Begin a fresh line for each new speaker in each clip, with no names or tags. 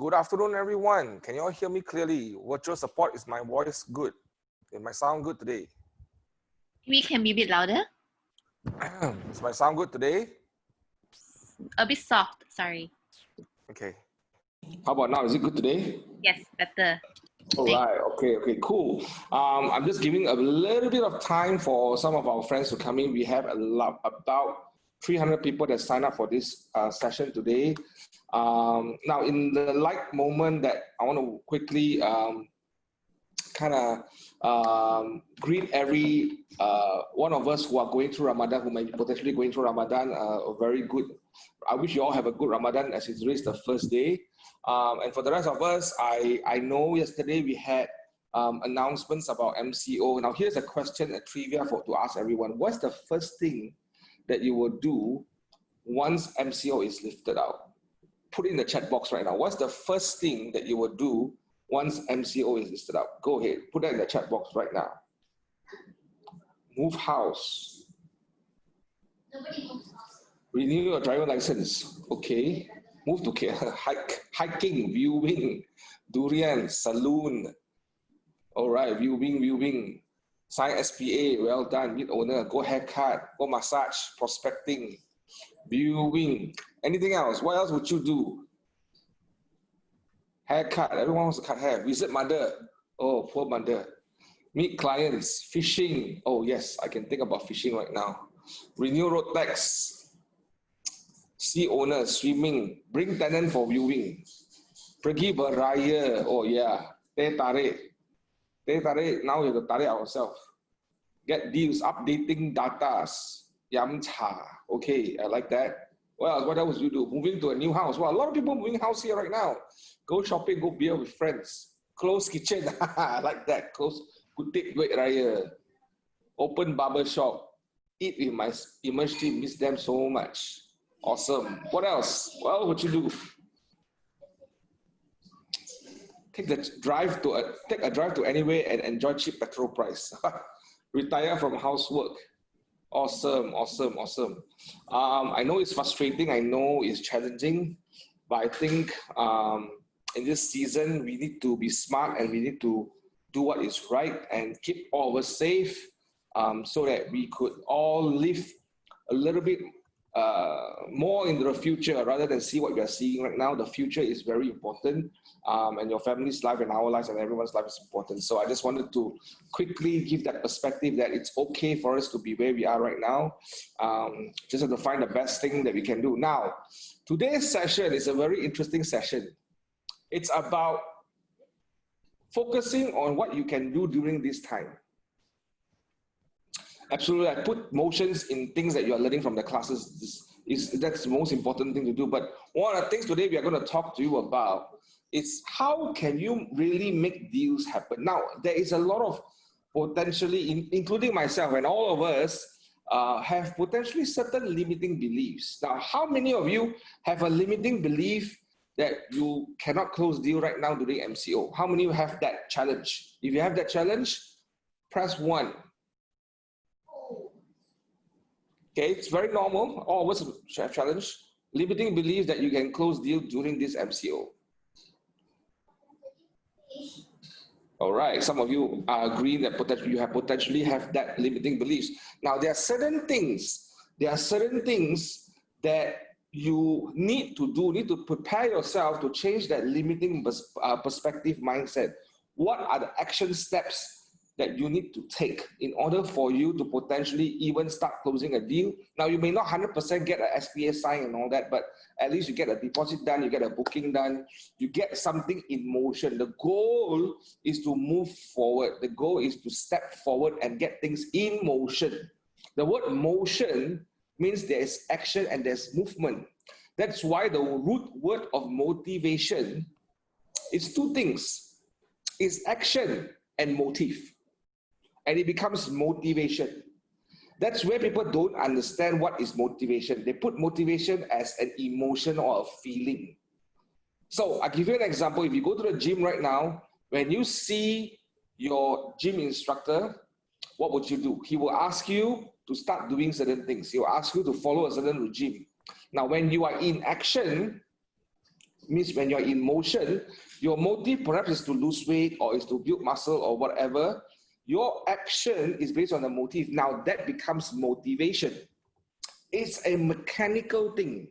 Good afternoon, everyone. Can you all hear me clearly? Virtual support, is my voice good? Is my sound good today?
We can be a bit louder.
Is my sound good today?
A bit soft, sorry.
Okay.
How about now? Is it good today?
Yes, better.
All right. Okay, cool. I'm just giving a little bit of time for some of our friends to come in. We have about 300 people that sign up for this session today. Now, in the light moment that I want to quickly greet every one of us who are going through Ramadan, who might be potentially going through Ramadan, a very good, I wish you all have a good Ramadan as it is the first day. And for the rest of us, I know yesterday we had announcements about MCO. Now here's a question, a trivia to ask everyone. What's the first thing that you will do once MCO is lifted out? Put it in the chat box right now. What's the first thing that you will do once MCO is listed out? Go ahead, put that in the chat box right now. Move house.
Nobody moves house.
Renew your driver license. Okay. Move to hiking, viewing, durian, saloon. All right, viewing. Sign SPA, well done. Meet owner, go haircut, go massage, prospecting, viewing. Anything else? What else would you do? Haircut, everyone wants to cut hair. Visit mother. Oh, poor mother. Meet clients, fishing. Oh yes, I can think about fishing right now. Renew road tax. See owner, swimming. Bring tenant for viewing. Pergi beraya. Oh yeah. Teh tarik. Teh tarik, now we have to tarik ourselves. Get deals, updating datas. Yam cha. Okay, I like that. Well, what else would you do? Moving to a new house. Well, a lot of people moving house here right now. Go shopping, go beer with friends. Close kitchen. I like that. Close kutik duit raya. Open barber shop. Eat with my image team. Miss them so much. Awesome. What else? What would you do? Take a drive to anywhere and enjoy cheap petrol price. Retire from housework. Awesome. I know it's frustrating. I know it's challenging, but I think in this season we need to be smart and we need to do what is right and keep all of us safe, so that we could all live a little bit more into the future rather than see what we are seeing right now. The future is very important, and your family's life and our lives and everyone's life is important. So I just wanted to quickly give that perspective that it's okay for us to be where we are right now. Just have to find the best thing that we can do. Now, today's session is a very interesting session. It's about focusing on what you can do during this time. Absolutely, I put motions in things that you are learning from the classes. That's the most important thing to do. But one of the things today we are going to talk to you about is how can you really make deals happen. Now, there is a lot of potentially, including myself and all of us, have potentially certain limiting beliefs. Now, how many of you have a limiting belief that you cannot close deal right now during MCO? How many of you have that challenge? If you have that challenge, press 1. Okay, it's very normal. All of us have challenge. Limiting belief that you can close deal during this MCO. All right, some of you are agreeing that you potentially have that limiting beliefs. Now, there are certain things that you need to do, need to prepare yourself to change that limiting perspective mindset. What are the action steps that you need to take in order for you to potentially even start closing a deal? Now, you may not 100% get an SPA sign and all that, but at least you get a deposit done, you get a booking done, you get something in motion. The goal is to move forward. The goal is to step forward and get things in motion. The word motion means there's action and there's movement. That's why the root word of motivation is 2 things. It's action and motive. And it becomes motivation. That's where people don't understand what is motivation. They put motivation as an emotion or a feeling. So I'll give you an example. If you go to the gym right now, when you see your gym instructor, what would you do? He will ask you to start doing certain things. He will ask you to follow a certain regime. Now, when you are in action, means when you're in motion, your motive perhaps is to lose weight or is to build muscle or whatever. Your action is based on the motive. Now that becomes motivation. It's a mechanical thing.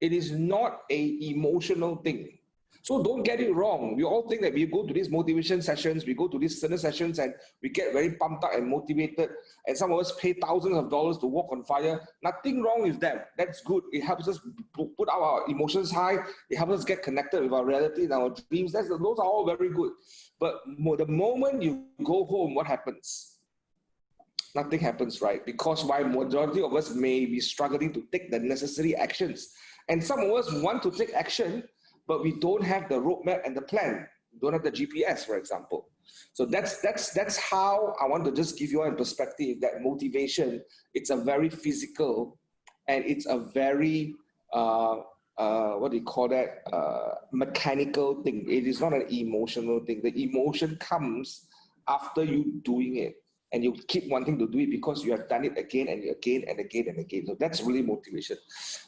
It is not an emotional thing. So don't get it wrong. We all think that we go to these motivation sessions, we go to these center sessions and we get very pumped up and motivated. And some of us pay thousands of dollars to walk on fire. Nothing wrong with that. That's good. It helps us put our emotions high. It helps us get connected with our reality and our dreams. Those are all very good. But the moment you go home, what happens? Nothing happens, right? Because why majority of us may be struggling to take the necessary actions. And some of us want to take action, but we don't have the roadmap and the plan. We don't have the GPS, for example. So that's how I want to just give you a perspective that motivation, it's a very physical and it's a very, what do you call that? Mechanical thing. It is not an emotional thing. The emotion comes after you doing it. And you keep wanting to do it because you have done it again and again and again and again. So that's really motivation.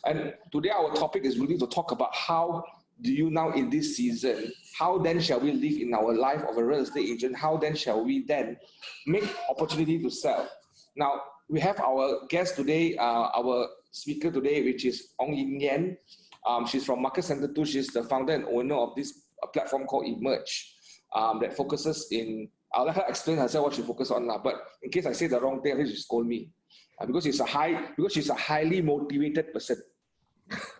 And today our topic is really to talk about how do you now in this season, how then shall we live in our life of a real estate agent? How then shall we then make opportunity to sell? Now, we have our guest today, our speaker today, which is Yien. She's from Market Center 2. She's the founder and owner of this platform called Emerge that focuses in, I'll let her explain herself what she focuses on now, but in case I say the wrong thing, she scold me. Because she's a highly motivated person.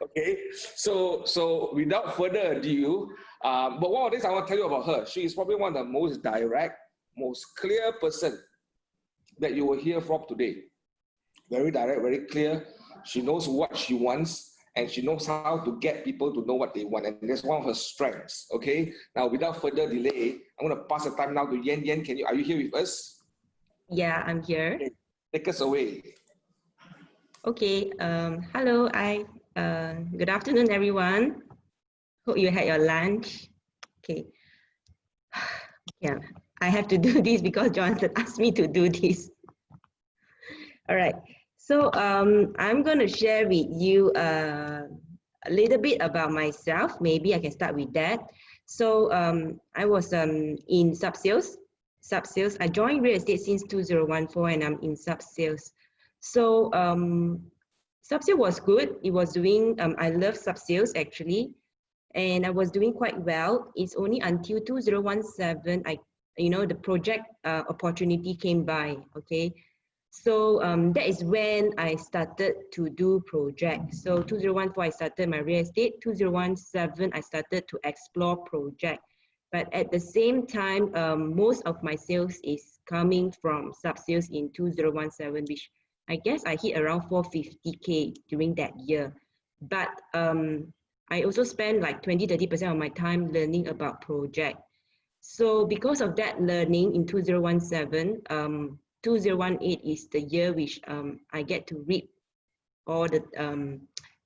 Okay, so without further ado, but one of the things I want to tell you about her, she is probably one of the most direct, most clear person that you will hear from today. Very direct, very clear. She knows what she wants and she knows how to get people to know what they want. And that's one of her strengths, okay? Now, without further delay, I'm going to pass the time now to Yien. Yien, are you here with us?
Yeah, I'm here.
Okay. Take us away.
Okay, hello, good afternoon, everyone. Hope you had your lunch. Okay. Yeah, I have to do this because Jonathan asked me to do this. All right. So I'm going to share with you a little bit about myself. Maybe I can start with that. So I was in sub-sales. I joined real estate since 2014 and I'm in sub-sales. So sub-sales was good. It was doing, I love sub-sales actually. And I was doing quite well. It's only until 2017, the project opportunity came by, okay? So that is when I started to do projects. So 2014, I started my real estate. 2017, I started to explore project. But at the same time, most of my sales is coming from sub-sales in 2017, which I guess I hit around 450K during that year. But I also spend like 20-30% of my time learning about project. So because of that learning in 2017, 2018 is the year which I get to reap all the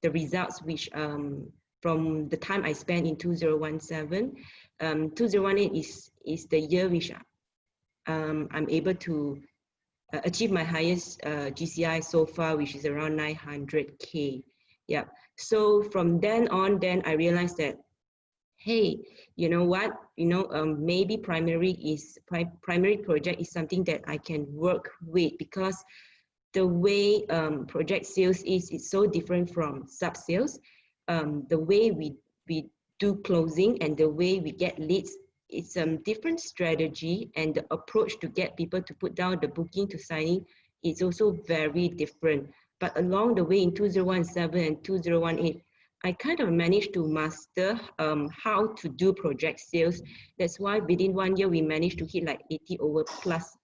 results which from the time I spent in 2017. 2018 is the year which I'm able to achieve my highest GCI so far, which is around 900K. Yeah. So from then on, I realized that, hey, you know what? Maybe primary project is something that I can work with because the way project sales is, it's so different from sub-sales. The way we do closing and the way we get leads, it's a different strategy, and the approach to get people to put down the booking to signing is also very different. But along the way in 2017 and 2018, I kind of managed to master how to do project sales. That's why within 1 year, we managed to hit like 80 over plus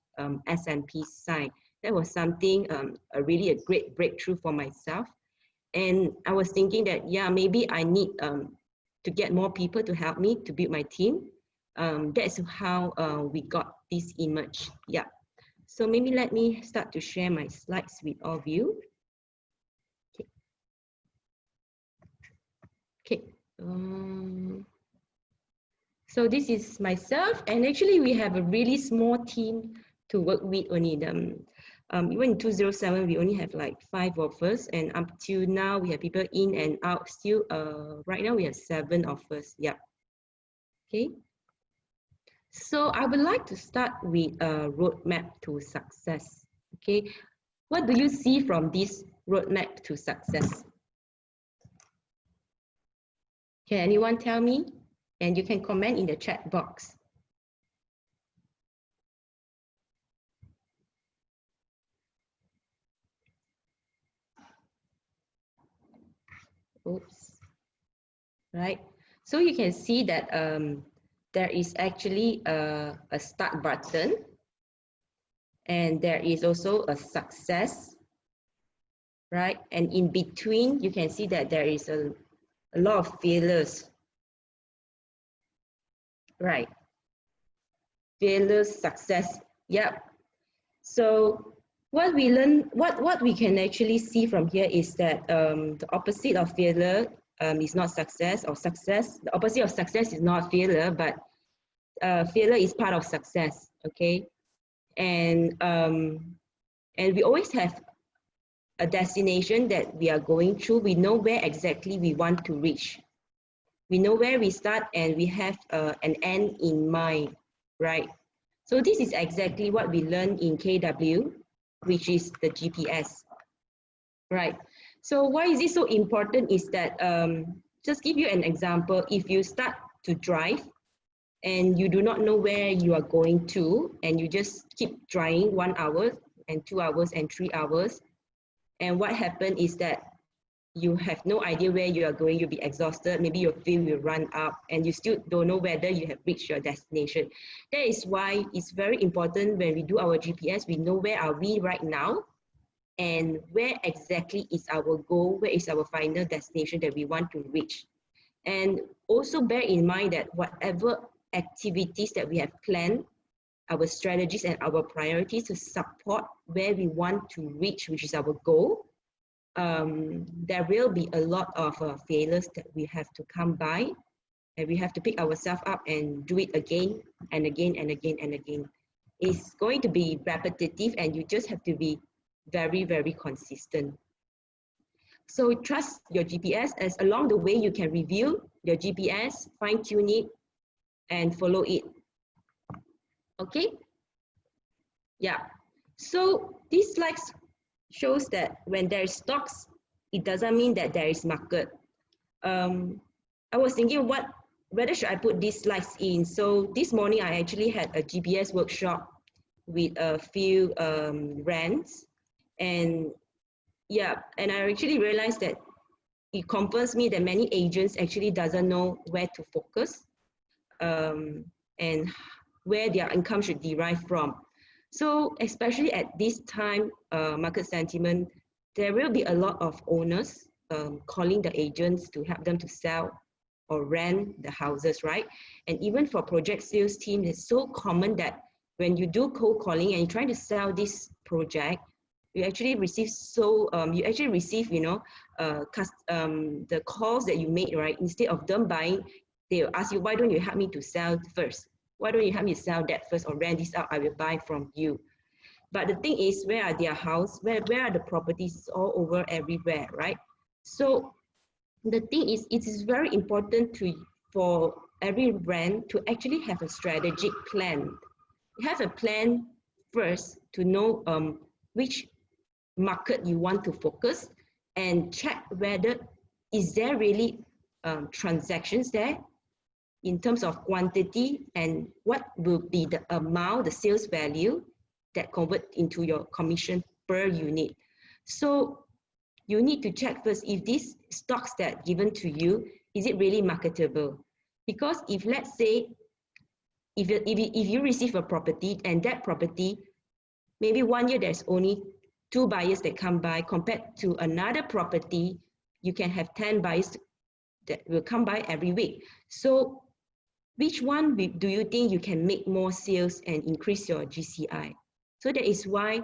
S&P sign. That was something, really a great breakthrough for myself. And I was thinking that, yeah, maybe I need to get more people to help me to build my team. That's how we got this Emerge. Yeah. So maybe let me start to share my slides with all of you. Okay. So this is myself, and actually we have a really small team to work with only them. Even in 2007, we only have like 5 offers, and up till now, we have people in and out. Still, right now we have 7 offers. Yeah. Okay. So I would like to start with a roadmap to success. Okay. What do you see from this roadmap to success? Can anyone tell me? And you can comment in the chat box. Oops. Right. So you can see that there is actually a start button, and there is also a success, right? And in between, you can see that there is a lot of failures, right? Failures, success, yep. So what we learn, what we can actually see from here is that the opposite of failure is not success, or success. The opposite of success is not failure, but failure is part of success. Okay, and we always have a destination that we are going through. We know where exactly we want to reach. We know where we start, and we have an end in mind, right? So this is exactly what we learn in KW, which is the GPS, right? So why is it so important is that, just give you an example, if you start to drive and you do not know where you are going to, and you just keep driving 1 hour and 2 hours and 3 hours, and what happened is that you have no idea where you are going, you'll be exhausted, maybe your fuel will run out, and you still don't know whether you have reached your destination. That is why it's very important when we do our GPS, we know where are we right now, and where exactly is our goal, where is our final destination that we want to reach. And also bear in mind that whatever activities that we have planned, our strategies and our priorities to support where we want to reach, which is our goal, there will be a lot of failures that we have to come by, and we have to pick ourselves up and do it again and again and again and again. It's going to be repetitive, and you just have to be very, very consistent. So trust your GPS, as along the way you can review your GPS, fine tune it, and follow it. Okay? Yeah. So this slide shows that when there is stocks, it doesn't mean that there is market. I was thinking whether should I put these slides in. So this morning I actually had a GPS workshop with a few brands, and yeah, and I actually realized that it confirms me that many agents actually doesn't know where to focus and where their income should derive from. So especially at this time, market sentiment, there will be a lot of owners calling the agents to help them to sell or rent the houses, right? And even for project sales team, it's so common that when you do cold calling and you're trying to sell this project, you actually receive the calls that you made, right? Instead of them buying, they will ask you, why don't you help me to sell first? Why don't you help me sell that first, or rent this out? I will buy from you. But the thing is, where are their house? Where are the properties? All over everywhere, right? So the thing is, it is very important for every brand to actually have a strategic plan. You have a plan first to know which market you want to focus, and check whether is there really transactions there in terms of quantity, and what will be the amount, the sales value that convert into your commission per unit. So you need to check first if these stocks that are given to you, is it really marketable? Because if, let's say, if you receive a property, and that property, maybe 1 year there's only 2 buyers that come by, compared to another property, you can have 10 buyers that will come by every week. So which one do you think you can make more sales and increase your GCI? So that is why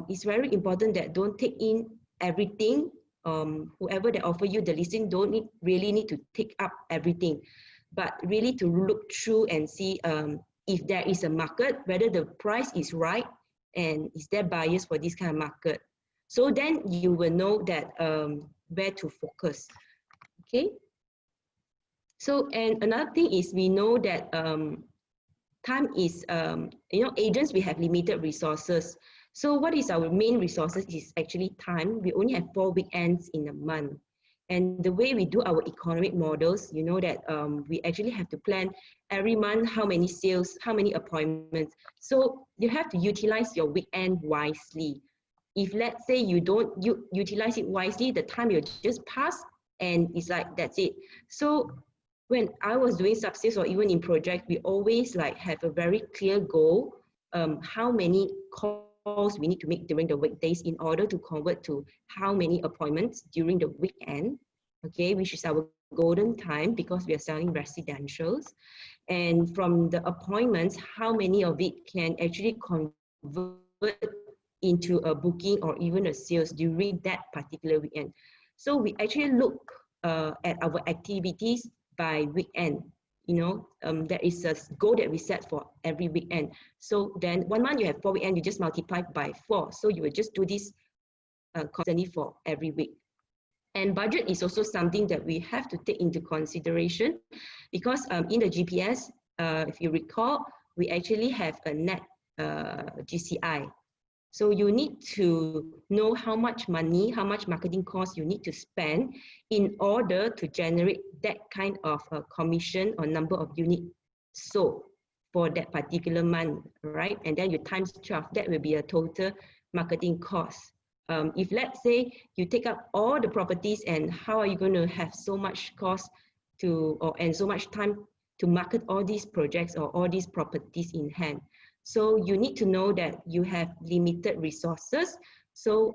it's very important that don't take in everything. Whoever that offer you the listing don't really need to take up everything, but really to look through and see if there is a market, whether the price is right, and is there buyers for this kind of market? So then you will know that where to focus. Okay. So, and another thing is we know that time is, agents, we have limited resources. So what is our main resources is actually time. We only have 4 weekends in a month. And the way we do our economic models, you know that we actually have to plan every month how many sales, how many appointments. So you have to utilize your weekend wisely. If let's say you don't utilize it wisely, the time will just pass and it's like, that's it. So when I was doing sub-sales or even in project, we always like have a very clear goal, how many calls we need to make during the weekdays in order to convert to how many appointments during the weekend, okay, which is our golden time because we are selling residentials. And from the appointments, how many of it can actually convert into a booking or even a sales during that particular weekend. So we actually look at our activities by weekend. There is a goal that we set for every weekend. So then 1 month you have 4 weekends, you just multiply by 4. So you will just do this constantly for every week. And budget is also something that we have to take into consideration because in the GPS, if you recall, we actually have a net GCI. So you need to know how much money, how much marketing cost you need to spend in order to generate that kind of commission or number of units sold for that particular month, right? And then you times 12, that will be a total marketing cost. If let's say you take up all the properties, and how are you going to have so much cost and so much time to market all these projects or all these properties in hand? So you need to know that you have limited resources. So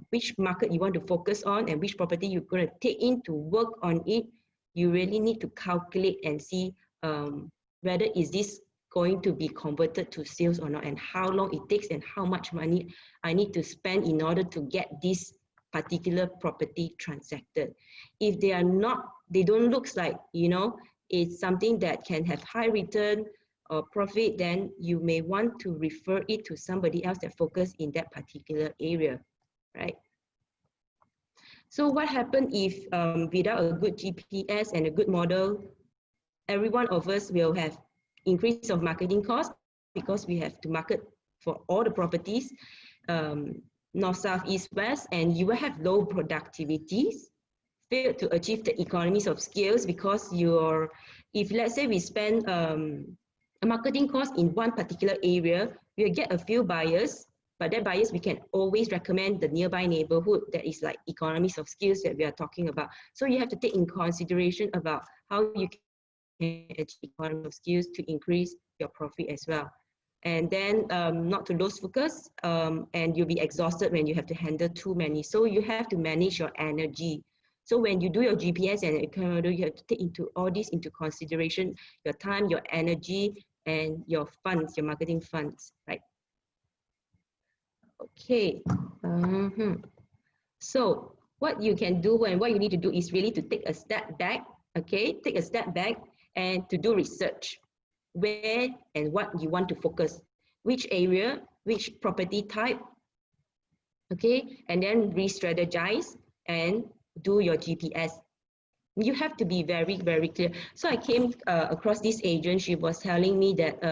which market you want to focus on and which property you're going to take in to work on it, you really need to calculate and see whether is this going to be converted to sales or not, and how long it takes and how much money I need to spend in order to get this particular property transacted. If they are not, they don't look like, it's something that can have high return or profit, then you may want to refer it to somebody else that focus in that particular area, right? So what happens if without a good GPS and a good model, every one of us will have increase of marketing costs because we have to market for all the properties, north, south, east, west, and you will have low productivities, fail to achieve the economies of scales because if let's say we spend a marketing cost in one particular area, we'll get a few buyers, but that buyers we can always recommend the nearby neighborhood that is like economies of scales that we are talking about. So you have to take in consideration about how you can achieve economies of scales to increase your profit as well. And then not to lose focus, and you'll be exhausted when you have to handle too many. So you have to manage your energy. So when you do your GPS and economic model, you have to take into all this into consideration, your time, your energy, and your funds, your marketing funds, right? Okay. So what you can do and what you need to do is really to take a step back, okay? Take a step back and to do research. Where and what you want to focus, which area, which property type, okay? And then re-strategize and do your GPS. You have to be very, very clear. So I came across this agent. She was telling me that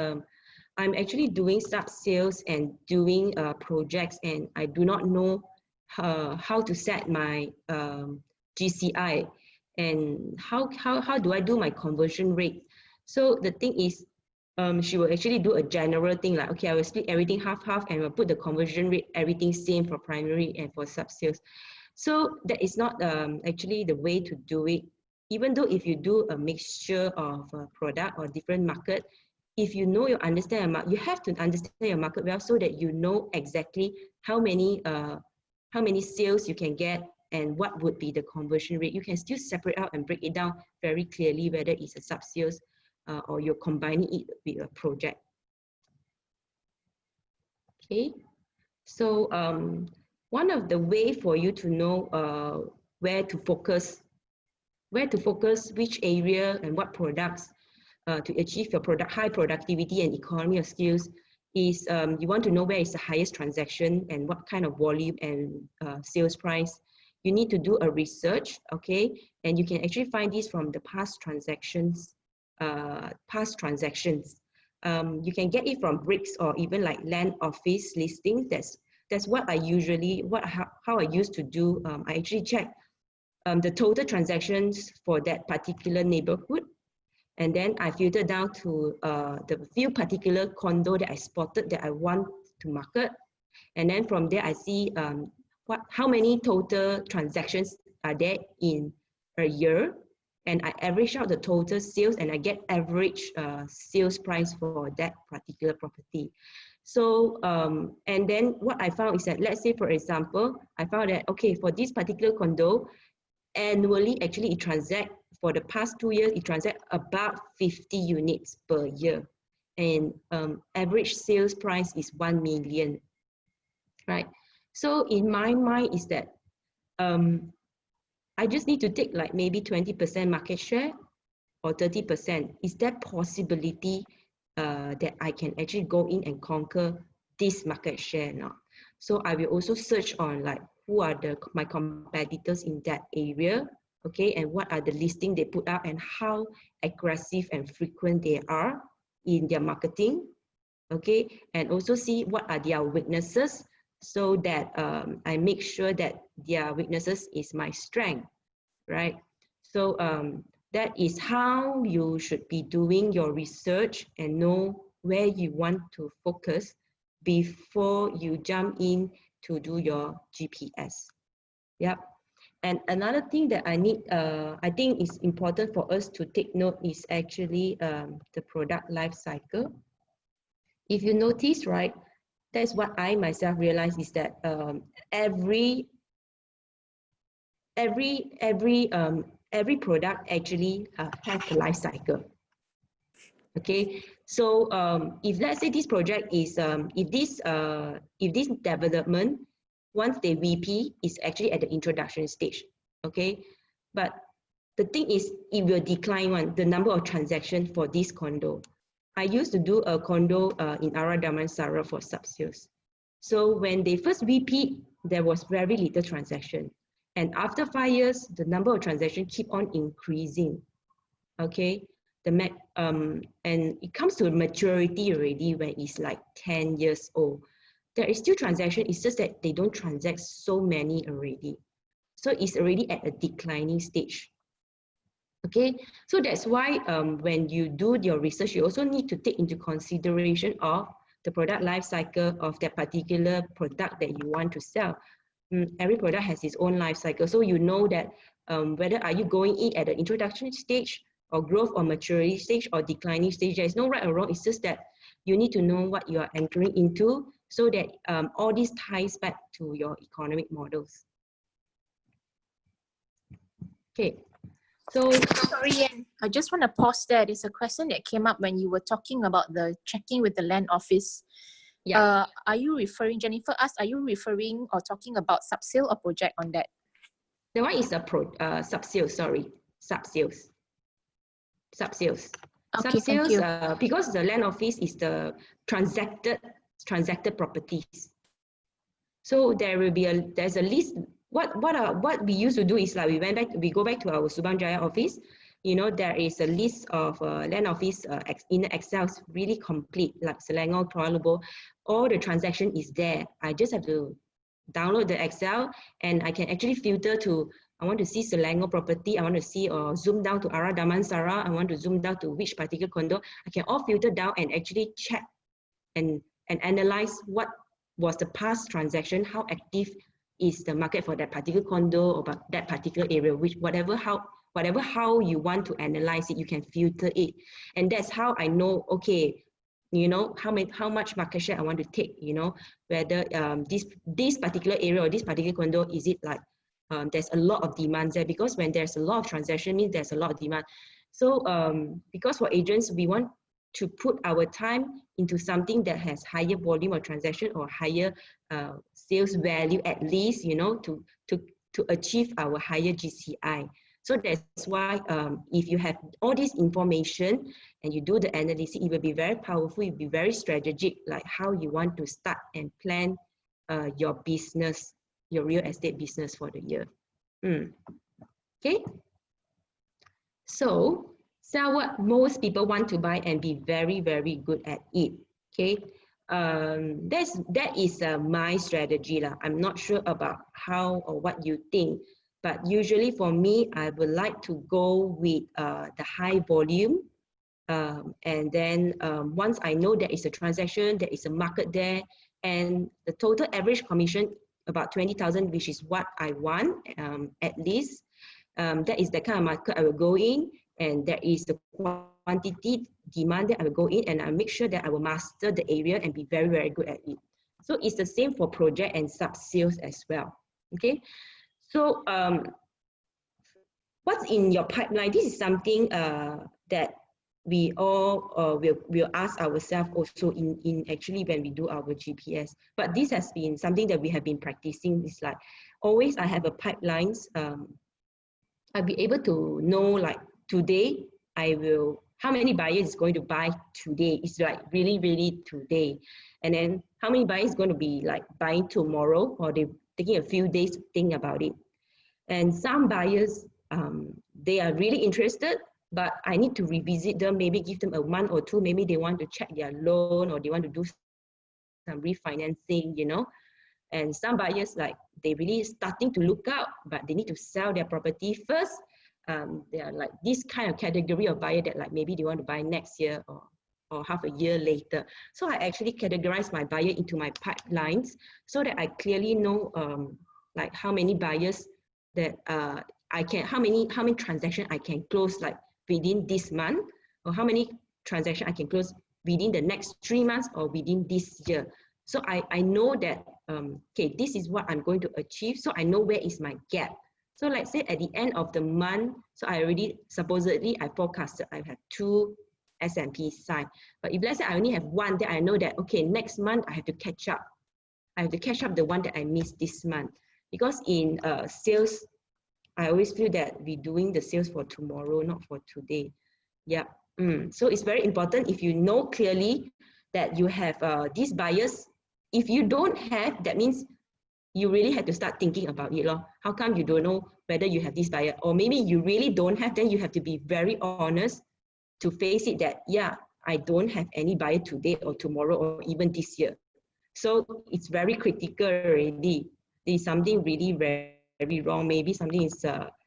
I'm actually doing sub-sales and doing projects, and I do not know how to set my GCI and how do I do my conversion rate. So the thing is, she will actually do a general thing like, okay, I will split everything half-half and will put the conversion rate, everything same for primary and for sub-sales. So that is not actually the way to do it. Even though if you do a mixture of a product or different market, if you know understand your market, you have to understand your market well so that you know exactly how many sales you can get and what would be the conversion rate. You can still separate out and break it down very clearly whether it's a sub-sales or you're combining it with a project. Okay, so one of the way for you to know where to focus, which area and what products to achieve your high productivity and economy of skills is you want to know where is the highest transaction and what kind of volume and sales price. You need to do a research, okay? And you can actually find this from the past transactions. You can get it from bricks or even like land office listings. That's what I usually, how I used to do. I actually check the total transactions for that particular neighborhood. And then I filtered down to the few particular condo that I spotted that I want to market. And then from there, I see how many total transactions are there in a year. And I average out the total sales and I get average sales price for that particular property. So, and then what I found is that, let's say, for example, I found that, okay, for this particular condo, annually, actually, it transacts, for the past 2 years, it transacts about 50 units per year. And average sales price is 1 million, right? So in my mind is that I just need to take like maybe 20% market share or 30%. Is there possibility that I can actually go in and conquer this market share now? So I will also search on like who are my competitors in that area, okay, and what are the listings they put out and how aggressive and frequent they are in their marketing, okay, and also see what are their weaknesses so that I make sure that their weaknesses is my strength, right? So that is how you should be doing your research and know where you want to focus before you jump in to do your GPS. Yep. And another thing that I think is important for us to take note is actually the product life cycle. If you notice, right, that's what I myself realized is that every product actually has a life cycle. Okay, so if let's say this project is if this development, once they VP, is actually at the introduction stage, okay, but the thing is it will decline the number of transactions for this condo. I used to do a condo in Ara Damansara for sub-sales. So when they first VP, there was very little transaction. And after 5 years, the number of transactions keep on increasing, okay? And it comes to maturity already when it's like 10 years old. There is still transaction, it's just that they don't transact so many already. So it's already at a declining stage. Okay, so that's why when you do your research, you also need to take into consideration of the product life cycle of that particular product that you want to sell. Every product has its own life cycle. So you know that whether are you going in at the introduction stage or growth or maturity stage or declining stage, there is no right or wrong. It's just that you need to know what you are entering into so that all this ties back to your economic models. Okay. So
sorry, Yien, I just want to pause there. There's a question that came up when you were talking about the checking with the land office.
yeah,
Are you referring, Jennifer asked, are you referring or talking about sub-sale or project on that?
that one is a sub-sales, sorry, sub-sales. Sub-sales.
Okay, thank you.
Because the land office is the transacted properties. So there will be there's a list. What we used to do is like we go back to our Subang Jaya office. You know, there is a list of land office in Excel, really complete, like Selangor, Kuala Lumpur. All the transaction is there. I just have to download the Excel and I can actually filter to, I want to see Selangor property, I want to see or zoom down to Ara Damansara, I want to zoom down to which particular condo. I can all filter down and actually check and analyze what was the past transaction, how active is the market for that particular condo or that particular area, which whatever how you want to analyze it, you can filter it. And that's how I know, okay, you know, how much market share I want to take, you know, whether this particular area or this particular condo, is it like there's a lot of demand there, because when there's a lot of transaction means there's a lot of demand. So because for agents, we want to put our time into something that has higher volume of transaction or higher sales value, at least, you know, to achieve our higher GCI. So that's why if you have all this information and you do the analysis, it will be very powerful, it will be very strategic, like how you want to start and plan your business, your real estate business for the year. Okay. So sell what most people want to buy and be very, very good at it. Okay. That is my strategy lah. I'm not sure about how or what you think, but usually for me, I would like to go with the high volume. And then once I know there is a transaction, there is a market there, and the total average commission about 20,000, which is what I want at least. That is the kind of market I will go in, and there is the quantity demand that I will go in, and I make sure that I will master the area and be very, very good at it. So it's the same for project and sub-sales as well. Okay. So what's in your pipeline? This is something that we all will ask ourselves also in actually when we do our GPS. But this has been something that we have been practicing. It's like always I have a pipelines. I'll be able to know like today how many buyers is going to buy today. It's like really, really today. And then how many buyers is going to be like buying tomorrow, or they taking a few days to think about it. And some buyers, they are really interested, but I need to revisit them, maybe give them a month or two, maybe they want to check their loan or they want to do some refinancing, you know. And some buyers, like they really starting to look out, but they need to sell their property first. They are like this kind of category of buyer that like maybe they want to buy next year or half a year later. So I actually categorize my buyer into my pipelines so that I clearly know like how many buyers that how many transactions I can close like within this month, or how many transactions I can close within the next 3 months or within this year. So I know that, okay, this is what I'm going to achieve. So I know where is my gap. So let's say at the end of the month, so I already, supposedly I forecasted I have 2 S&P signed. But if let's say I only have 1, then I know that, okay, next month I have to catch up. I have to catch up the one that I missed this month. Because in sales, I always feel that we're doing the sales for tomorrow, not for today. Yeah. So it's very important if you know clearly that you have these buyers. If you don't have, that means you really have to start thinking about it. How come you don't know whether you have this buyer? Or maybe you really don't have, then you have to be very honest to face it that, yeah, I don't have any buyer today or tomorrow or even this year. So it's very critical already. There's something really very wrong. Maybe something is,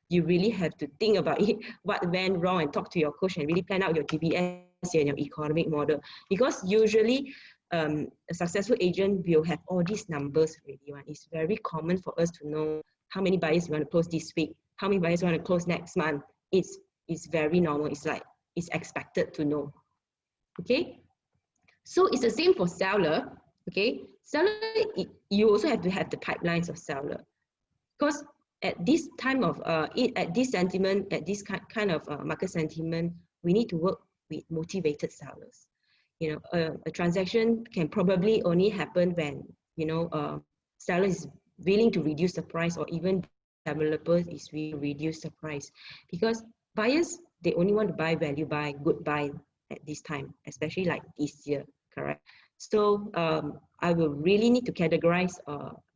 you really have to think about it, what went wrong, and talk to your coach and really plan out your GPS and your economic model. Because usually a successful agent will have all these numbers already. It's very common for us to know how many buyers we want to close this week, how many buyers we want to close next month. It's very normal. It's like, it's expected to know. Okay. So it's the same for seller. Okay. Seller, you also have to have the pipelines of seller. Because at this time of, at this sentiment, at this kind of market sentiment, we need to work with motivated sellers. You know, a transaction can probably only happen when, you know, seller is willing to reduce the price, or even developers is willing to reduce the price. Because buyers, they only want to buy value buy, good buy at this time, especially like this year, correct? So I will really need to categorize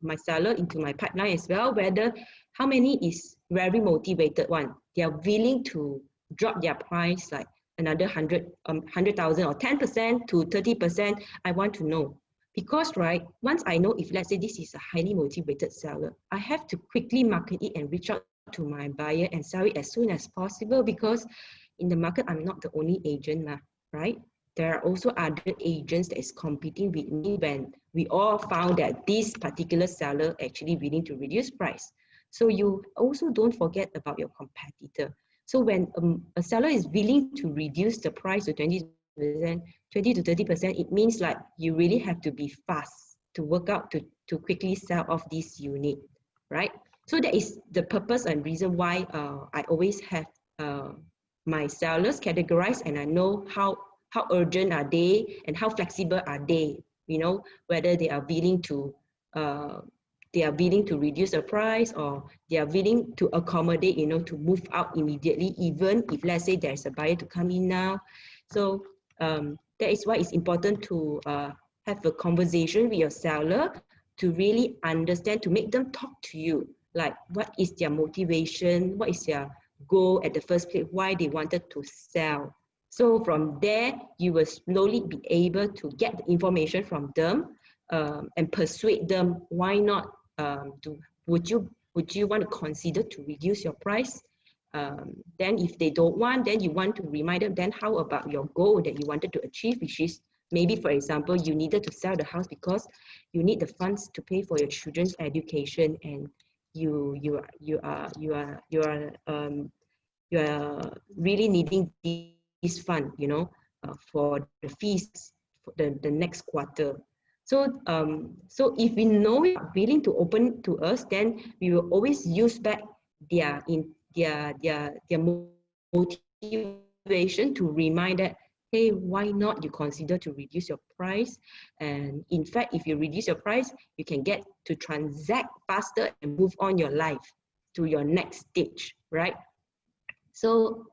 my seller into my pipeline as well, whether how many is very motivated one. They are willing to drop their price like another 100,000 or 10% to 30%. I want to know. Because, right, once I know, if let's say this is a highly motivated seller, I have to quickly market it and reach out to my buyer and sell it as soon as possible, because in the market, I'm not the only agent, right? There are also other agents that is competing with me when we all found that this particular seller actually willing to reduce price. So you also don't forget about your competitor. So when a seller is willing to reduce the price to 20% to 30%, it means like you really have to be fast to work out to quickly sell off this unit, right? So that is the purpose and reason why I always have my sellers categorized, and I know how urgent are they and how flexible are they, you know, whether they are willing to they are willing to reduce the price, or they are willing to accommodate, you know, to move out immediately, even if let's say there's a buyer to come in now. So that is why it's important to have a conversation with your seller to really understand, to make them talk to you, like what is their motivation, what is their goal at the first place, why they wanted to sell. So from there, you will slowly be able to get the information from them and persuade them, why not, would you want to consider to reduce your price? Then if they don't want, then you want to remind them, then how about your goal that you wanted to achieve, which is maybe, for example, you needed to sell the house because you need the funds to pay for your children's education, and you are really needing this fund, you know, for the fees for the next quarter. So so if we know you are willing to open to us, then we will always use back their motivation to remind that, hey, why not you consider to reduce your price? And in fact, if you reduce your price, you can get to transact faster and move on your life to your next stage, right? So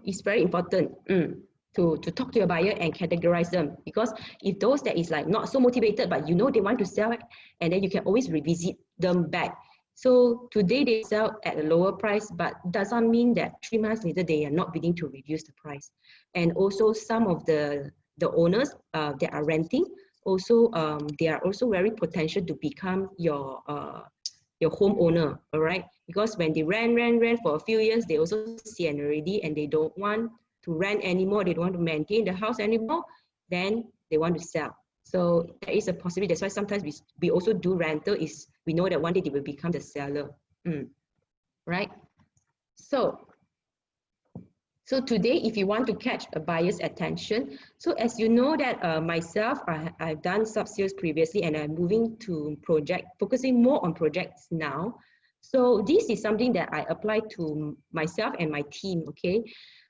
it's very important to talk to your buyer and categorize them, because if those that is like not so motivated, but you know they want to sell it, and then you can always revisit them back. So today they sell at a lower price, but doesn't mean that 3 months later they are not willing to reduce the price. And also some of the owners that are renting, also they are also very potential to become your homeowner, all right? Because when they rent for a few years, they also see it already, and they don't want to rent anymore, they don't want to maintain the house anymore, then they want to sell. So there is a possibility. That's why sometimes we also do rental, is we know that one day they will become the seller, right? So today, if you want to catch a buyer's attention, so as you know that myself, I've done sub-sales previously, and I'm moving to focusing more on projects now. So this is something that I apply to myself and my team, okay?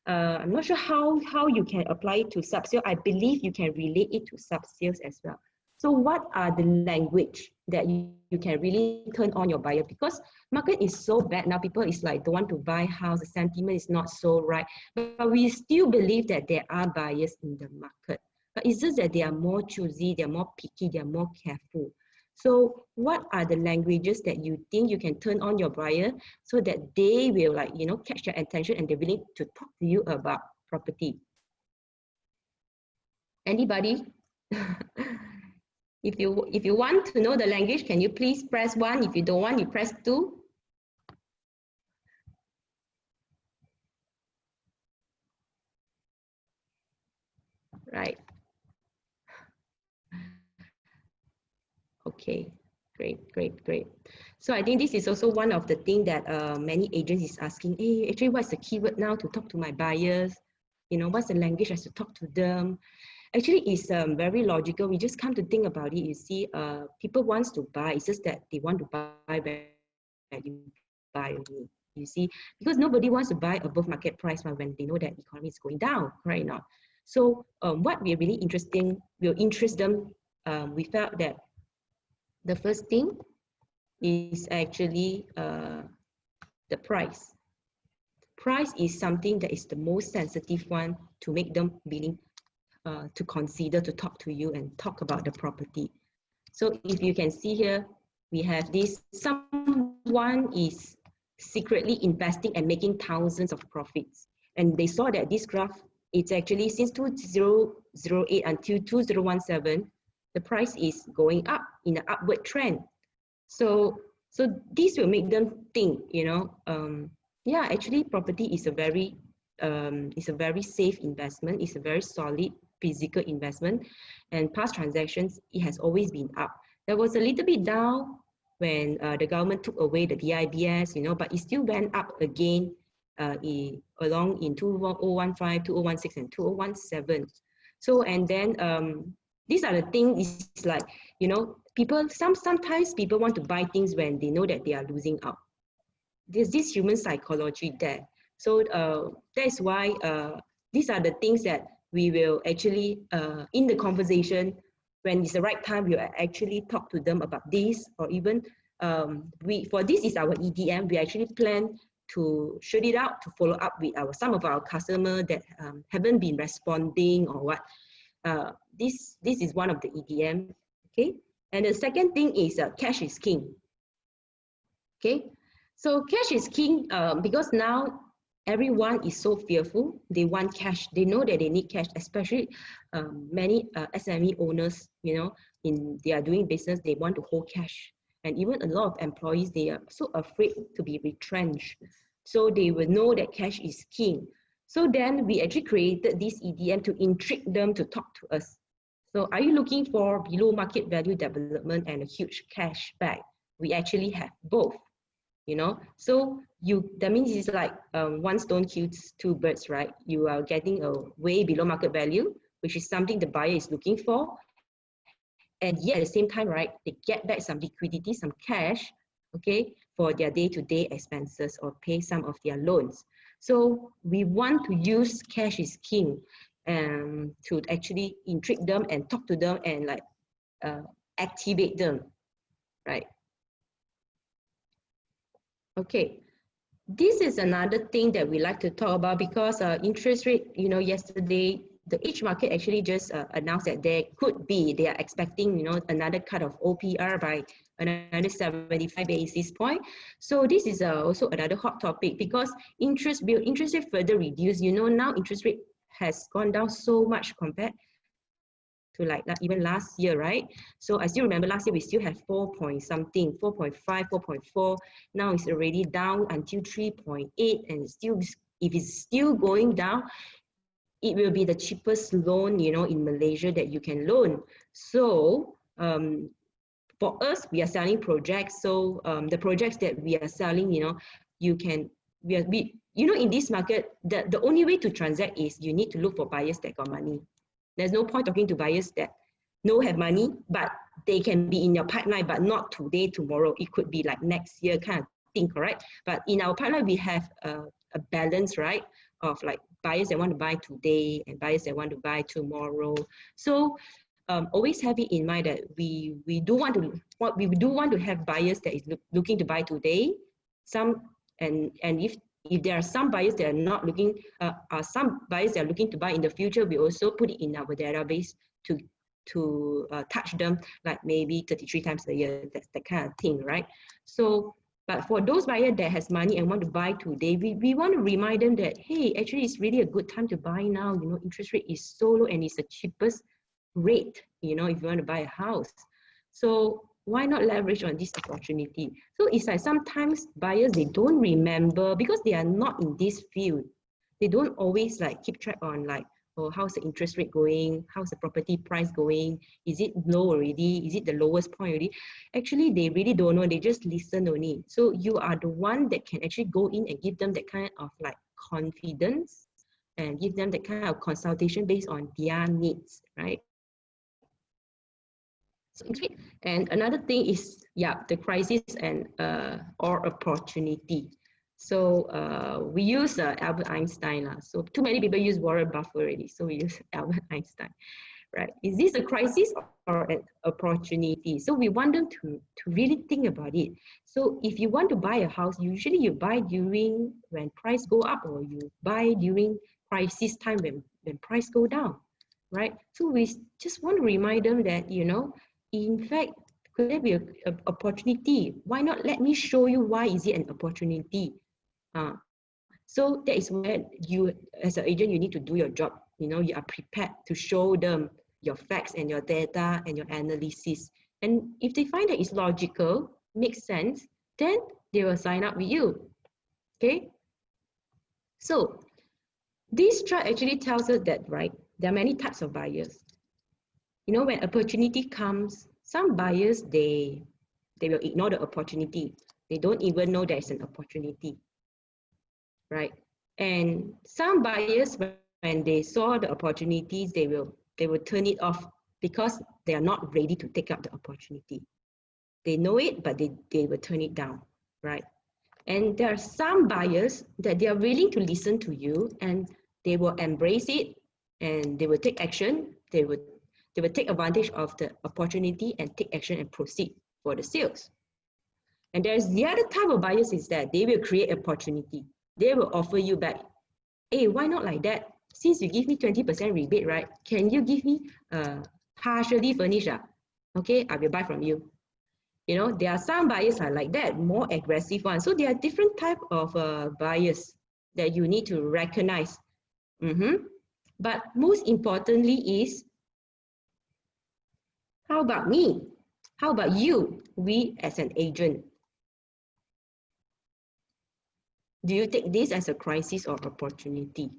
I'm not sure how you can apply it to sub-sales. I believe you can relate it to sub-sales as well. So what are the language that you can really turn on your buyer? Because market is so bad now, people is like don't want to buy house, the sentiment is not so right. But we still believe that there are buyers in the market. But it's just that they are more choosy, they're more picky, they're more careful. So what are the languages that you think you can turn on your buyer so that they will, like, you know, catch your attention and they're willing to talk to you about property? Anybody? If you want to know the language, can you please press 1? If you don't want, you press 2. Right. Okay, great. So I think this is also one of the things that many agents is asking, hey, actually, what's the keyword now to talk to my buyers? You know, what's the language I should talk to them? Actually, it's very logical. We just come to think about it. You see, people wants to buy. It's just that they want to buy value buy only. You see, because nobody wants to buy above market price when they know that economy is going down right now. So what we're really will interest them. We felt that the first thing is actually the price. Price is something that is the most sensitive one to make them willing to consider to talk to you and talk about the property. So if you can see here, we have this, someone is secretly investing and making thousands of profits. And they saw that this graph, it's actually since 2008 until 2017, the price is going up in an upward trend. So this will make them think, you know, yeah, actually property is a very safe investment. It's a very solid physical investment, and past transactions, it has always been up. There was a little bit down when the government took away the BIBS, you know, but it still went up again along in 2015, 2016, and 2017. So, and then these are the things, it's like, you know, sometimes people want to buy things when they know that they are losing out. There's this human psychology there. So that's why these are the things that we will actually, in the conversation, when it's the right time, we actually talk to them about this, or even for this is our EDM, we actually plan to shoot it out to follow up with some of our customers that haven't been responding or what. This is one of the EDM, okay? And the second thing is cash is king, okay? So cash is king because now everyone is so fearful. They want cash. They know that they need cash, especially many SME owners, you know, they are doing business, they want to hold cash. And even a lot of employees, they are so afraid to be retrenched. So they will know that cash is king. So then we actually created this EDM to intrigue them to talk to us. So are you looking for below market value development and a huge cash back? We actually have both, you know. So that means it's like one stone kills two birds, right? You are getting a way below market value, which is something the buyer is looking for. And yet at the same time, right, they get back some liquidity, some cash, okay, for their day-to-day expenses or pay some of their loans. So we want to use cash is king to actually intrigue them and talk to them and like activate them, right? Okay, this is another thing that we like to talk about because interest rate, you know, yesterday, the H market actually just announced that they are expecting, you know, another cut of OPR by another 75 basis point. So this is also another hot topic because interest rate further reduced. You know, now interest rate has gone down so much compared to like even last year, right? So I still remember last year we still have 4 point something, 4.5, 4.4. Now it's already down until 3.8, and still, if it's still going down, it will be the cheapest loan, you know, in Malaysia that you can loan. So for us, we are selling projects. So the projects that we are selling, you know, you know, in this market, the only way to transact is you need to look for buyers that got money. There's no point talking to buyers that have money, but they can be in your pipeline, but not today, tomorrow. It could be like next year kind of thing, correct? But in our pipeline, we have a balance, right, of like buyers that want to buy today and buyers that want to buy tomorrow. So always have it in mind that we do want to have buyers that is looking to buy today. And if there are some buyers that are not looking, some buyers that are looking to buy in the future, we also put it in our database to touch them like maybe 33 times a year. That's the kind of thing, right? So. But for those buyers that has money and want to buy today, we want to remind them that, hey, actually it's really a good time to buy now. You know, interest rate is so low and it's the cheapest rate, you know, if you want to buy a house. So why not leverage on this opportunity? So it's like sometimes buyers, they don't remember because they are not in this field. They don't always like keep track on like, oh, how's the interest rate going? How's the property price going? Is it low already? Is it the lowest point already? Actually, they really don't know. They just listen only. So you are the one that can actually go in and give them that kind of like confidence and give them that kind of consultation based on their needs, right? So, and another thing is, yeah, the crisis and or opportunity. So we use Albert Einstein. So too many people use Warren Buffett already. So we use Albert Einstein, right? Is this a crisis or an opportunity? So we want them to really think about it. So if you want to buy a house, usually you buy during when price go up, or you buy during crisis time when price go down, right? So we just want to remind them that, you know, in fact, could there be an opportunity? Why not let me show you why is it an opportunity? So that is where you, as an agent, you need to do your job. You know, you are prepared to show them your facts and your data and your analysis. And if they find that it's logical, makes sense, then they will sign up with you. Okay? So this chart actually tells us that, right, there are many types of buyers. You know, when opportunity comes, some buyers, they will ignore the opportunity. They don't even know there's an opportunity. Right, and some buyers, when they saw the opportunities, they will turn it off because they are not ready to take up the opportunity. They know it, but they will turn it down, right? And there are some buyers that they are willing to listen to you and they will embrace it and they will take action. They will They will take advantage of the opportunity and take action and proceed for the sales. And there's the other type of buyers is that they will create opportunity. They will offer you back, hey, why not like that? Since you give me 20% rebate, right? Can you give me partially furnished? Okay, I will buy from you. You know, there are some buyers are like that, more aggressive ones. So there are different type of buyers that you need to recognize. But most importantly is, how about me? How about you, we as an agent? Do you take this as a crisis or opportunity?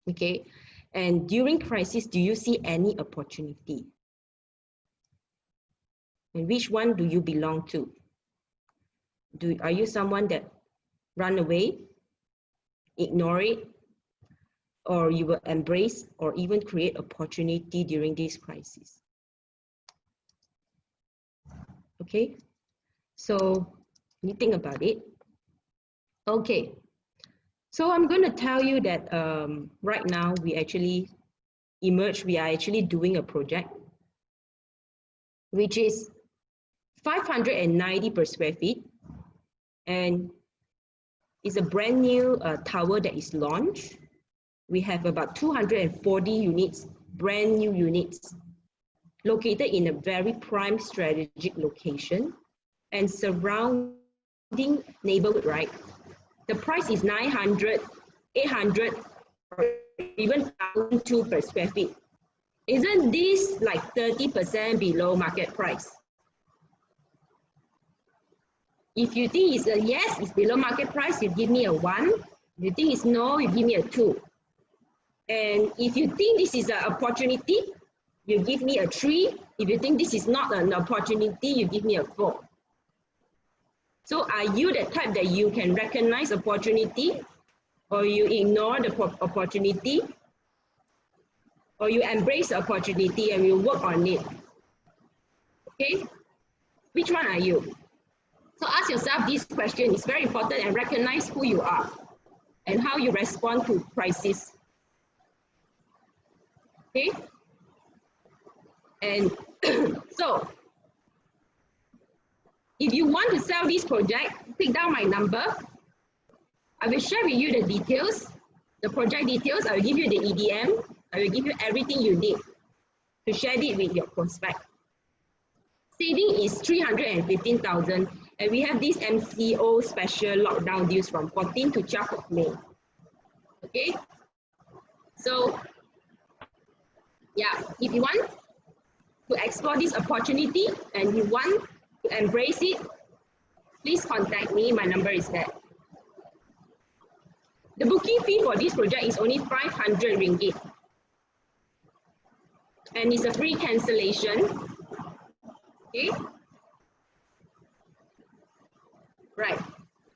Okay, and during crisis, do you see any opportunity? And which one do you belong to? Are you someone that run away, ignore it, or you will embrace or even create opportunity during this crisis? Okay, so you think about it. Okay, so I'm going to tell you that right now we actually emerged, we are actually doing a project which is 590 per square feet, and it's a brand new tower that is launched. We have about 240 units, brand new units, located in a very prime strategic location and surrounding neighborhood, right? The price is 900, 800, or even 1,002 per square feet. Isn't this like 30% below market price? If you think it's a yes, it's below market price, you give me a 1. If you think it's no, you give me a 2. And if you think this is an opportunity, you give me a 3. If you think this is not an opportunity, you give me a 4. So are you the type that you can recognize opportunity, or you ignore the opportunity, or you embrace the opportunity and you work on it? Okay, which one are you? So ask yourself this question. It's very important, and recognize who you are and how you respond to crisis. Okay, and so if you want to sell this project, take down my number. I will share with you the details, the project details. I will give you the EDM. I will give you everything you need to share it with your prospect. Saving is 315,000, and we have this MCO special lockdown deals from 14 to 12 of May. Okay, so yeah, if you want to explore this opportunity and you want to embrace it, please contact me. My number is there. The booking fee for this project is only 500 ringgit. And it's a free cancellation. Okay. Right.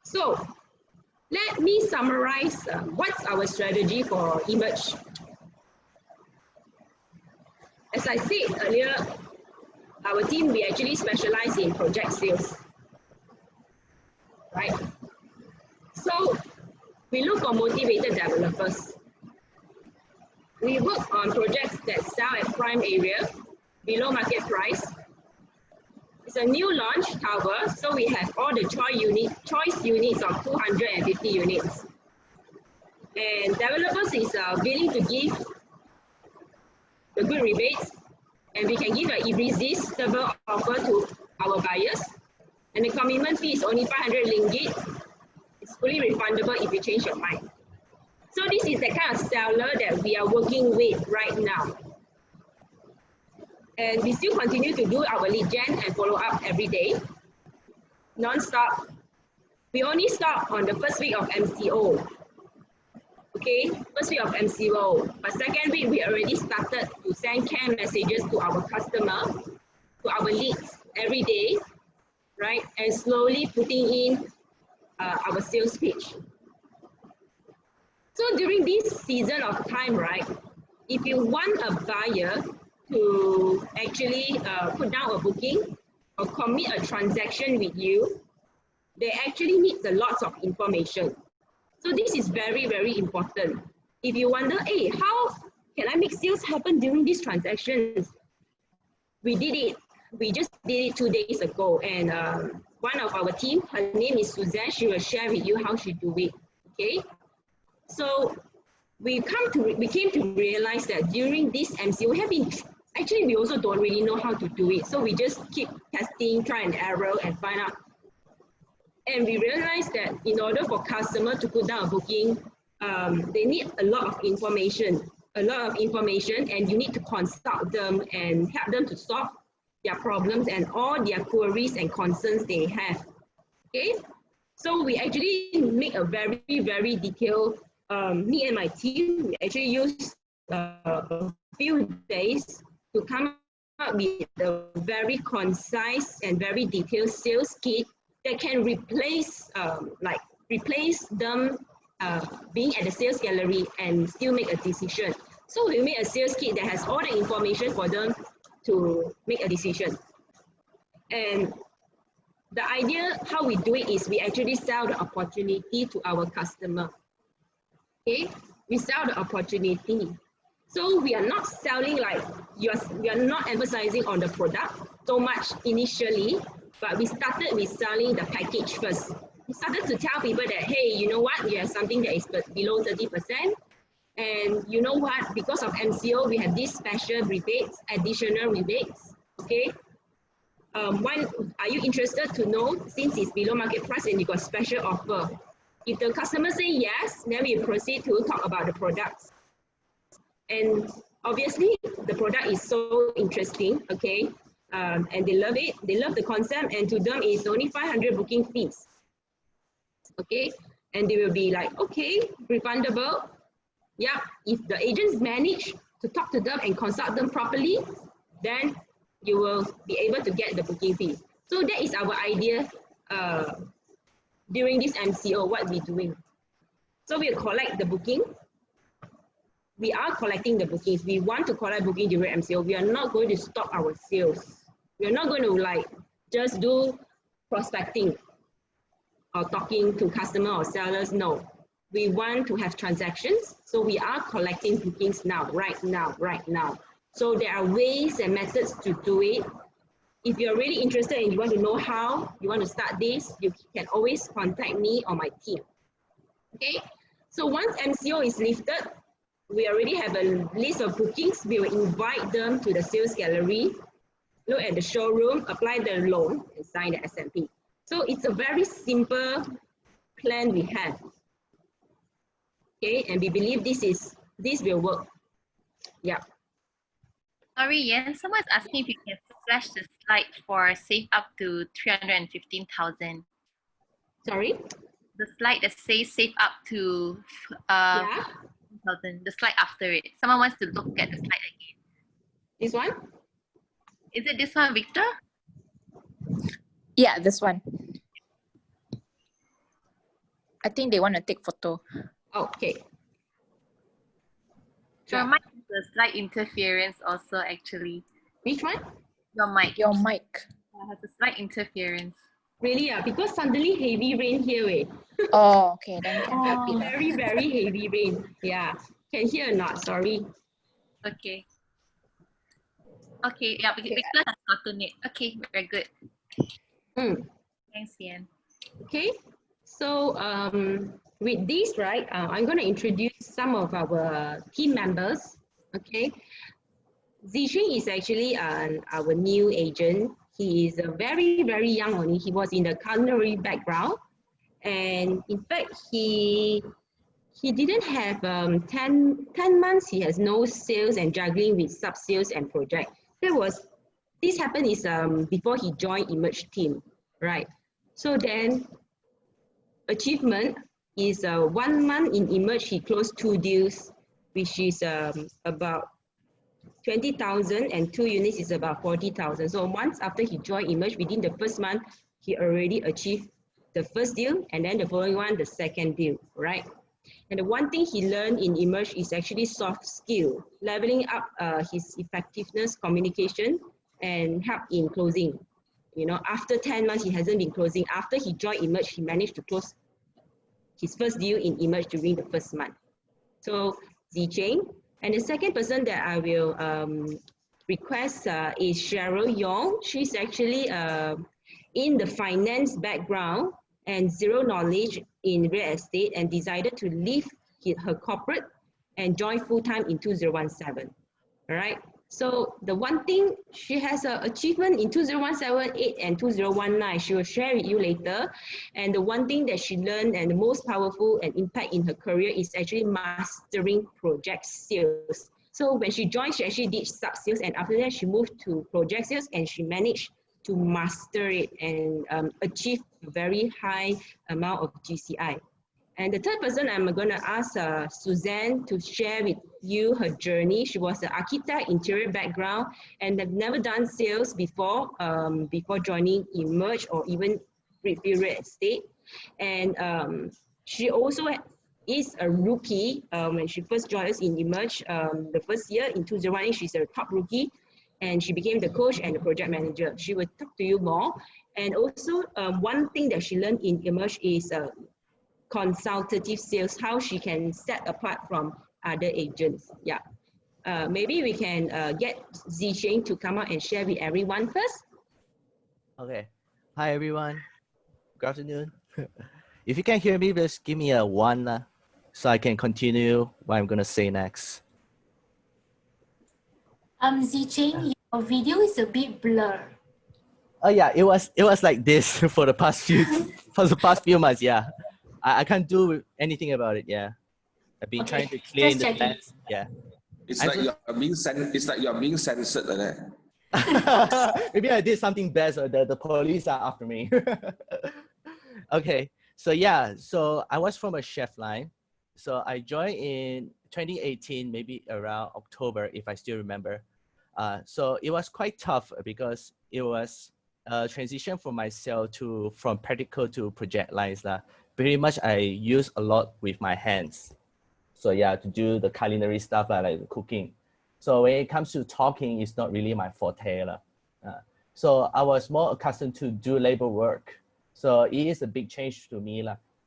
So let me summarize what's our strategy for Emerge. As I said earlier, our team, we actually specialize in project sales, right? So we look for motivated developers. We work on projects that sell at prime area, below market price. It's a new launch tower, so we have all the choice units of 250 units. And developers is willing to give the good rebates, and we can give an irresistible offer to our buyers. And the commitment fee is only 500 ringgit. It's fully refundable if you change your mind. So this is the kind of seller that we are working with right now. And we still continue to do our lead gen and follow up every day, non-stop. We only stop on the first week of MCO. Okay, first week of MCO. But second week, we already started to send care messages to our customer, to our leads every day, right? And slowly putting in our sales pitch. So during this season of time, right, if you want a buyer to actually put down a booking or commit a transaction with you, they actually need a lot of information. So this is very, very important. If you wonder, hey, how can I make sales happen during these transactions? We did it. We just did it 2 days ago. And one of our team, her name is Suzanne, she will share with you how she do it, okay? So we came to realize that during this MCO, actually we also don't really know how to do it. So we just keep testing, try and error and find out. And we realized that in order for customer to put down a booking, they need a lot of information, and you need to consult them and help them to solve their problems and all their queries and concerns they have, okay? So we actually make a very, very detailed, me and my team, we actually used a few days to come up with a very concise and very detailed sales kit that can replace them being at the sales gallery and still make a decision. So we made a sales kit that has all the information for them to make a decision. And the idea, how we do it is we actually sell the opportunity to our customer. Okay, we sell the opportunity. So we are not selling we are not emphasizing on the product so much initially, but we started with selling the package first. We started to tell people that, hey, you know what, we have something that is below 30%. And you know what, because of MCO, we have these special rebates, additional rebates, okay? Are you interested to know, since it's below market price and you got special offer? If the customer say yes, then we proceed to talk about the products. And obviously, the product is so interesting, okay? And they love it, they love the concept, and to them, it's only 500 booking fees, okay? And they will be like, okay, refundable. Yeah, if the agents manage to talk to them and consult them properly, then you will be able to get the booking fee. So that is our idea during this MCO, what we're doing. So we'll collect the booking. We are collecting the bookings. We want to collect booking during MCO. We are not going to stop our sales. We are not going to just do prospecting or talking to customer or sellers. No. We want to have transactions, so we are collecting bookings now, right now. So there are ways and methods to do it. If you're really interested and you want to know how you want to start this, you can always contact me or my team. Okay, so once MCO is lifted, we already have a list of bookings. We will invite them to the sales gallery, look at the showroom, apply the loan, and sign the SMP. So it's a very simple plan we have. Okay, and we believe this will work. Yeah.
Sorry, Yien, someone's asking if you can flash the slide for save up to 315,000.
Sorry?
The slide that says save up to
Yeah.
1,000, the slide after it. Someone wants to look at the slide again.
This one?
Is it this one, Victor?
Yeah, this one. I think they want to take photo.
Okay.
Your mic has a slight interference also, actually.
Which one?
Your mic
Your mic.
has a slight interference.
Really? Because suddenly heavy rain here. Eh?
Oh, okay, then can help it.
Very, very heavy rain. Yeah. Can hear or not? Sorry.
Okay. Okay, yeah, Victor has gotten it. Okay, very good. Thanks, Yien.
Okay. So with this, right, I'm going to introduce some of our team members. Okay. Ziqing is actually our new agent. He is very, very young only. He was in the culinary background. And in fact, he didn't have 10 months. He has no sales and juggling with sub-sales and project. This happened is before he joined Emerge team, right? So then achievement is 1 month in Emerge, he closed 2 deals, which is about 20,000, and 2 units is about 40,000. So once after he joined Emerge, within the first month, he already achieved the first deal, and then the following one, the second deal, right? And the one thing he learned in Emerge is actually soft skill, leveling up his effectiveness, communication, and help in closing. You know, after 10 months, he hasn't been closing. After he joined Emerge, he managed to close his first deal in Emerge during the first month. So Ziqing, And the second person that I will request is Cheryl Yong. She's actually in the finance background and zero knowledge in real estate and decided to leave her corporate and join full-time in 2017. All right. So the one thing she has an achievement in 2017, 8 and 2019, she will share with you later. And the one thing that she learned and the most powerful and impact in her career is actually mastering project sales. So when she joined, she actually did sub-sales, and after that she moved to project sales, and she managed to master it and achieve a very high amount of GCI. And the third person, I'm going to ask Suzanne to share with you her journey. She was an architect, interior background, and had never done sales before, before joining Emerge or even Real Estate. And she also is a rookie when she first joined us in Emerge. The first year in 2018, she's a top rookie, and she became the coach and the project manager. She will talk to you more. And also, one thing that she learned in Emerge is consultative sales, how she can set apart from other agents. Yeah. Maybe we can get Zicheng to come out and share with everyone first.
Okay. Hi, everyone. Good afternoon. If you can hear me, just give me a 1 so I can continue what I'm going to say next.
Zicheng, your video is a bit blurred.
Oh yeah, it was like this for the past few months. Yeah, I can't do anything about it. Yeah, I've been trying to clean the lens. Yeah,
It's like you're being censored like that.
maybe I did something bad, so the police are after me. Okay, so yeah, so I was from a chef line. So I joined in 2018, maybe around October, if I still remember. So it was quite tough because it was a transition for myself from practical to project lines. Pretty much I use a lot with my hands. So yeah, to do the culinary stuff like cooking. So when it comes to talking, it's not really my forte. So I was more accustomed to do labor work. So it is a big change to me.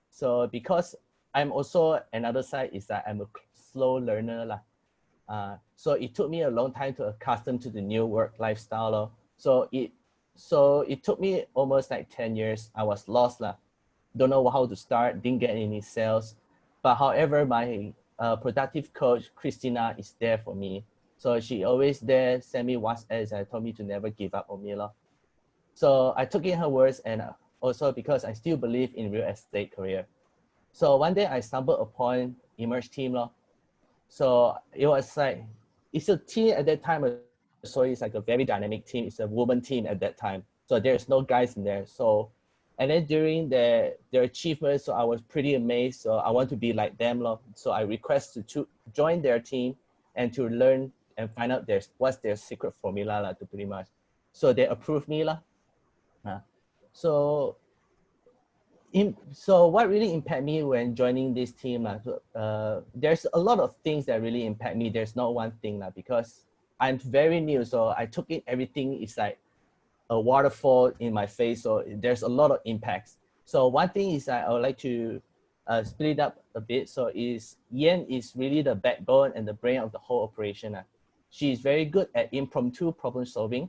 So because I'm also, another side is that I'm a slow learner. So it took me a long time to accustom to the new work lifestyle. So it took me almost like 10 years. I was lost. Don't know how to start, didn't get any sales. But however, my productive coach, Christina, is there for me. So she always there, send me WhatsApp and told me to never give up on me. So I took in her words, and also because I still believe in real estate career. So one day I stumbled upon Emerge team. So it was like, it's a team at that time. So it's like a very dynamic team. It's a woman team at that time. So there's no guys in there. So, and then during their achievements, so I was pretty amazed. So I want to be like them. So I requested to join their team and to learn and find out what's their secret formula to pretty much. So they approved me. So what really impacted me when joining this team, there's a lot of things that really impact me. There's not one thing because I'm very new. So I took in everything. It's like a waterfall in my face. So there's a lot of impacts. So one thing is I would like to split it up a bit. So Yien is really the backbone and the brain of the whole operation. She's very good at impromptu problem solving,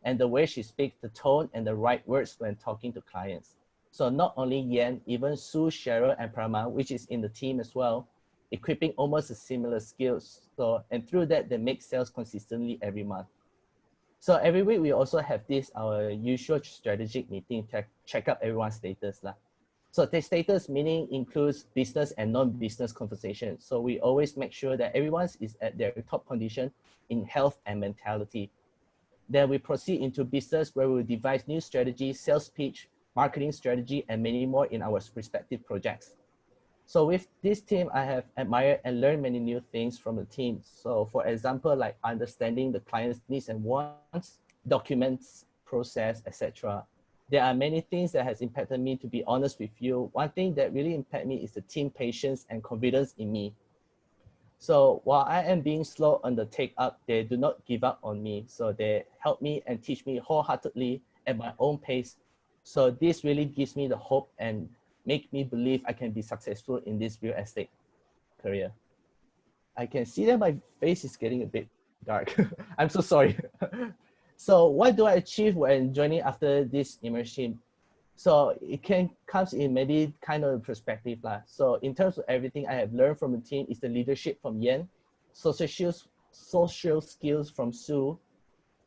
and the way she speaks, the tone and the right words when talking to clients. So not only Yien, even Sue, Cheryl, and Prama, which is in the team as well, equipping almost a similar skills. So, and through that, they make sales consistently every month. So every week, we also have our usual strategic meeting to check up everyone's status. So the status meaning includes business and non-business conversations. So we always make sure that everyone is at their top condition in health and mentality. Then we proceed into business where we devise new strategies, sales pitch, marketing strategy, and many more in our respective projects. So with this team, I have admired and learned many new things from the team. So for example, like understanding the client's needs and wants, documents, process, etc. There are many things that has impacted me, to be honest with you. One thing that really impacted me is the team patience and confidence in me. So while I am being slow on the take up, they do not give up on me. So they help me and teach me wholeheartedly at my own pace. So this really gives me the hope and make me believe I can be successful in this real estate career. I can see that my face is getting a bit dark. I'm so sorry. So what do I achieve when joining after this immersion? So it comes in many kind of perspective lah. So in terms of everything I have learned from the team is the leadership from Yien, social skills from Sue,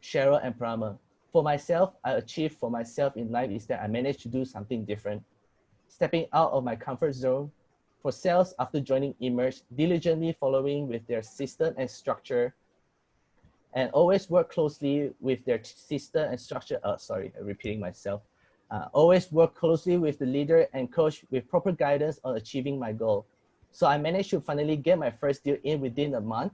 Cheryl, and Prama. For myself, I achieved for myself in life is that I managed to do something different, stepping out of my comfort zone. For sales, after joining Emerge, diligently following with their system and structure, and always work closely with their system and structure. Oh, sorry, I'm repeating myself. Always work closely with the leader and coach with proper guidance on achieving my goal. So I managed to finally get my first deal in within a month,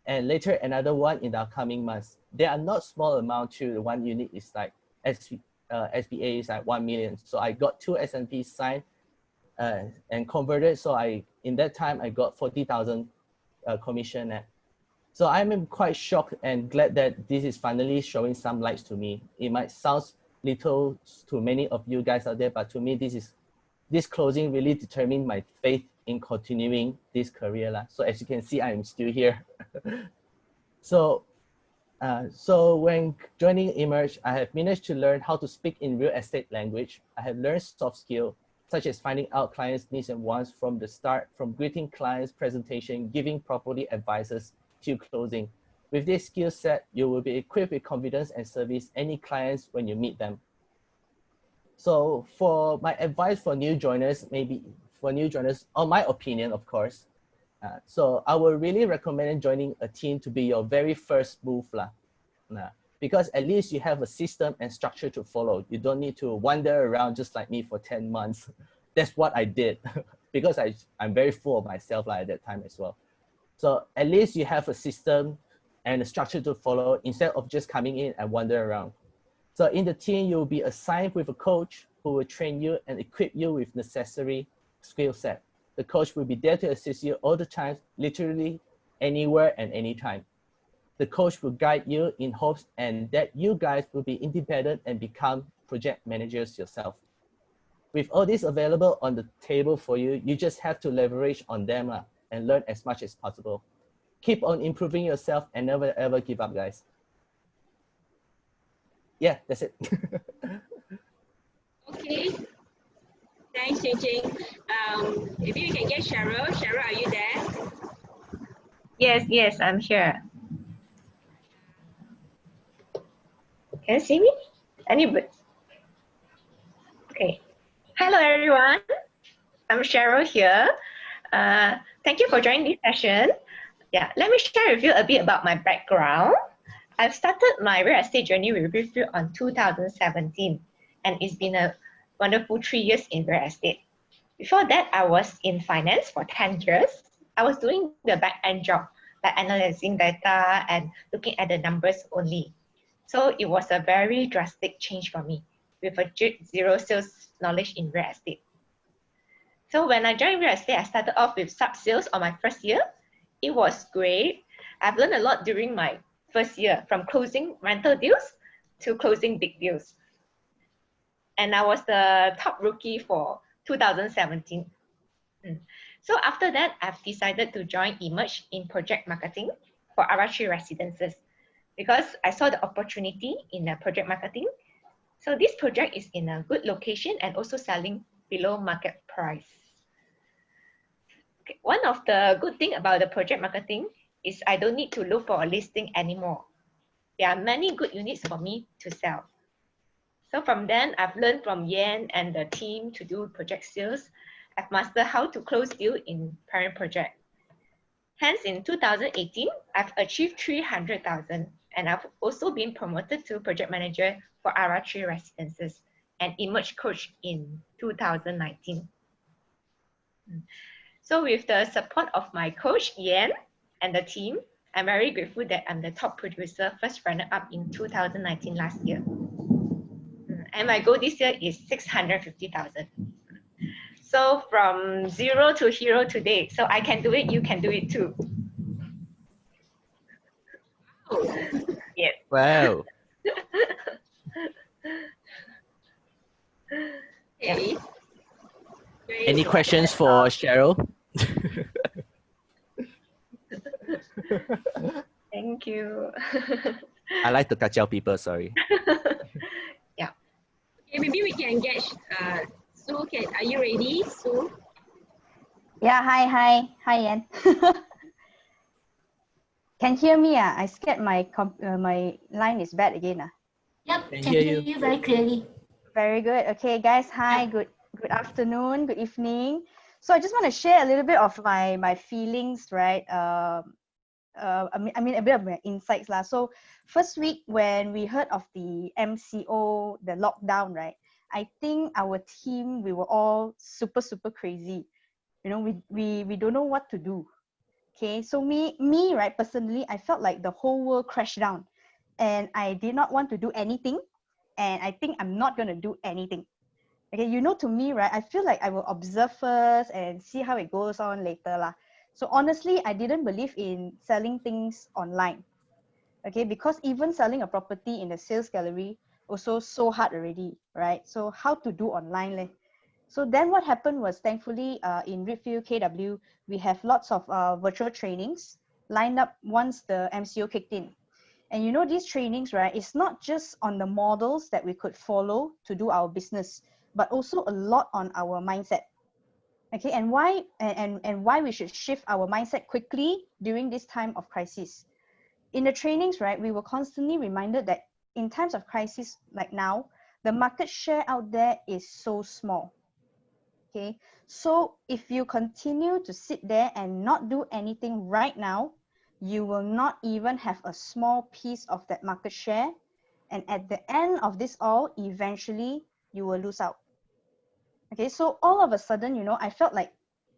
and later another one in the upcoming months. They are not small amount too. The one unit is like SBA is like 1 million. So I got 2 S&P signed and converted. So in that time I got 40,000 commission. So I'm quite shocked and glad that this is finally showing some lights to me. It might sound little to many of you guys out there, but to me, this closing really determined my faith in continuing this career. So as you can see, I'm still here. So when joining Emerge, I have managed to learn how to speak in real estate language. I have learned soft skills, such as finding out clients' needs and wants from the start, from greeting clients, presentation, giving property advices, to closing. With this skill set, you will be equipped with confidence and service any clients when you meet them. So for my advice for new joiners, on my opinion, of course, so I would really recommend joining a team to be your very first move. Because at least you have a system and structure to follow. You don't need to wander around just like me for 10 months. That's what I did because I'm very full of myself at that time as well. So at least you have a system and a structure to follow instead of just coming in and wander around. So in the team, you'll be assigned with a coach who will train you and equip you with necessary skill set. The coach will be there to assist you all the time, literally anywhere and anytime. The coach will guide you in hopes and that you guys will be independent and become project managers yourself. With all this available on the table for you, you just have to leverage on them and learn as much as possible. Keep on improving yourself and never ever give up, guys. Yeah, that's it.
Okay. Thanks, Jing. Maybe we can get Cheryl. Cheryl, are you there?
Yes, I'm here. Can you see me? Anybody? Okay. Hello, everyone. I'm Cheryl here. Thank you for joining this session. Yeah, let me share with you a bit about my background. I've started my real estate journey with Brieffield on 2017, and it's been a wonderful 3 years in real estate. Before that, I was in finance for 10 years. I was doing the back-end job, like analyzing data and looking at the numbers only. So it was a very drastic change for me with a zero sales knowledge in real estate. So when I joined real estate, I started off with sub-sales on my first year. It was great. I've learned a lot during my first year, from closing rental deals to closing big deals. And I was the top rookie for 2017. So after that, I've decided to join Emerge in project marketing for RR3 residences because I saw the opportunity in project marketing. So this project is in a good location and also selling below market price. Okay. One of the good things about the project marketing is I don't need to look for a listing anymore. There are many good units for me to sell. So from then, I've learned from Yien and the team to do project sales. I've mastered how to close deal in parent project. Hence, in 2018, I've achieved 300,000, and I've also been promoted to project manager for RR3 residences and Emerge coach in 2019. So with the support of my coach, Yien, and the team, I'm very grateful that I'm the top producer, first runner-up in 2019 last year. And my goal this year is 650,000. So from zero to hero today. So I can do it, you can do it too. Yes.
Wow.
Okay.
Any questions for Cheryl?
Thank you.
I like to kacau people, sorry.
Yeah.
Okay, maybe we can get Sue. Are you ready, Sue?
Yeah, hi, Yien. Can hear me? I scared my line is bad again.
Yep,
Can
can
hear
hear
you.
you very clearly.
Very good. Okay, guys. Hi. Good afternoon. Good evening. So I just want to share a little bit of my feelings, right? I mean a bit of my insights lah. So first week when we heard of the MCO, the lockdown, right? I think our team, we were all super crazy. You know, we don't know what to do. Okay, so me right, personally, I felt like the whole world crashed down, and I did not want to do anything, and I think I'm not gonna do anything. Okay, you know, to me, right, I feel like I will observe first and see how it goes on later lah. So honestly, I didn't believe in selling things online. Okay, because even selling a property in the sales gallery also so hard already, right? So how to do online leh? So then what happened was, thankfully, in Redfield KW, we have lots of virtual trainings lined up once the MCO kicked in. And you know, these trainings, right, it's not just on the models that we could follow to do our business, but also a lot on our mindset. Okay, and why we should shift our mindset quickly during this time of crisis. In the trainings, right, we were constantly reminded that in times of crisis like now, the market share out there is so small. Okay, so if you continue to sit there and not do anything right now, you will not even have a small piece of that market share. And at the end of this all, eventually you will lose out. Okay, so all of a sudden, you know, I felt like,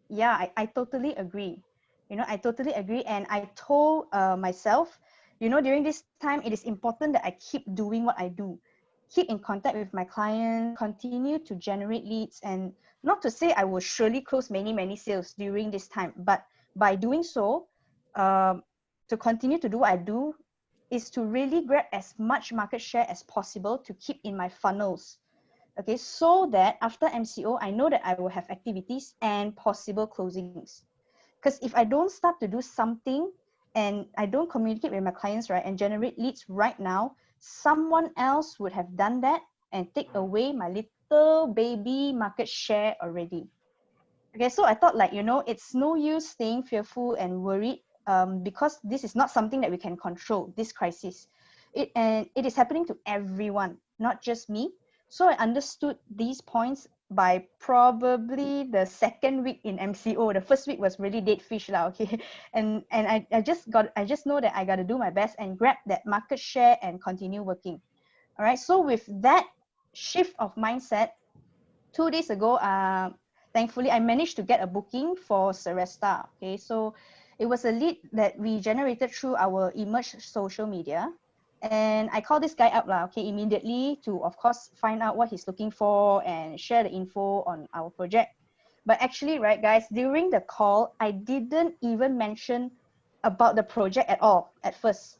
yeah, I totally agree. You know, I totally agree. And I told myself, you know, during this time, it is important that I keep doing what I do, keep in contact with my clients, continue to generate leads, and not to say I will surely close many sales during this time, but by doing so, to continue to do what I do is to really grab as much market share as possible to keep in my funnels. Okay, so that after MCO, I know that I will have activities and possible closings. Because if I don't start to do something and I don't communicate with my clients, right, and generate leads right now, someone else would have done that and take away my little baby market share already. Okay, so I thought, like, you know, it's no use staying fearful and worried because this is not something that we can control, this crisis. And it is happening to everyone, not just me. So I understood these points by probably the second week in MCO. The first week was really dead fish lah, okay. And I just know that I got to do my best and grab that market share and continue working. All right. So with that shift of mindset, 2 days ago, thankfully, I managed to get a booking for Seresta. Okay, so it was a lead that we generated through our Emerge social media. And I called this guy up, okay, immediately to, of course, find out what he's looking for and share the info on our project. But actually, right, guys, during the call, I didn't even mention about the project at all at first.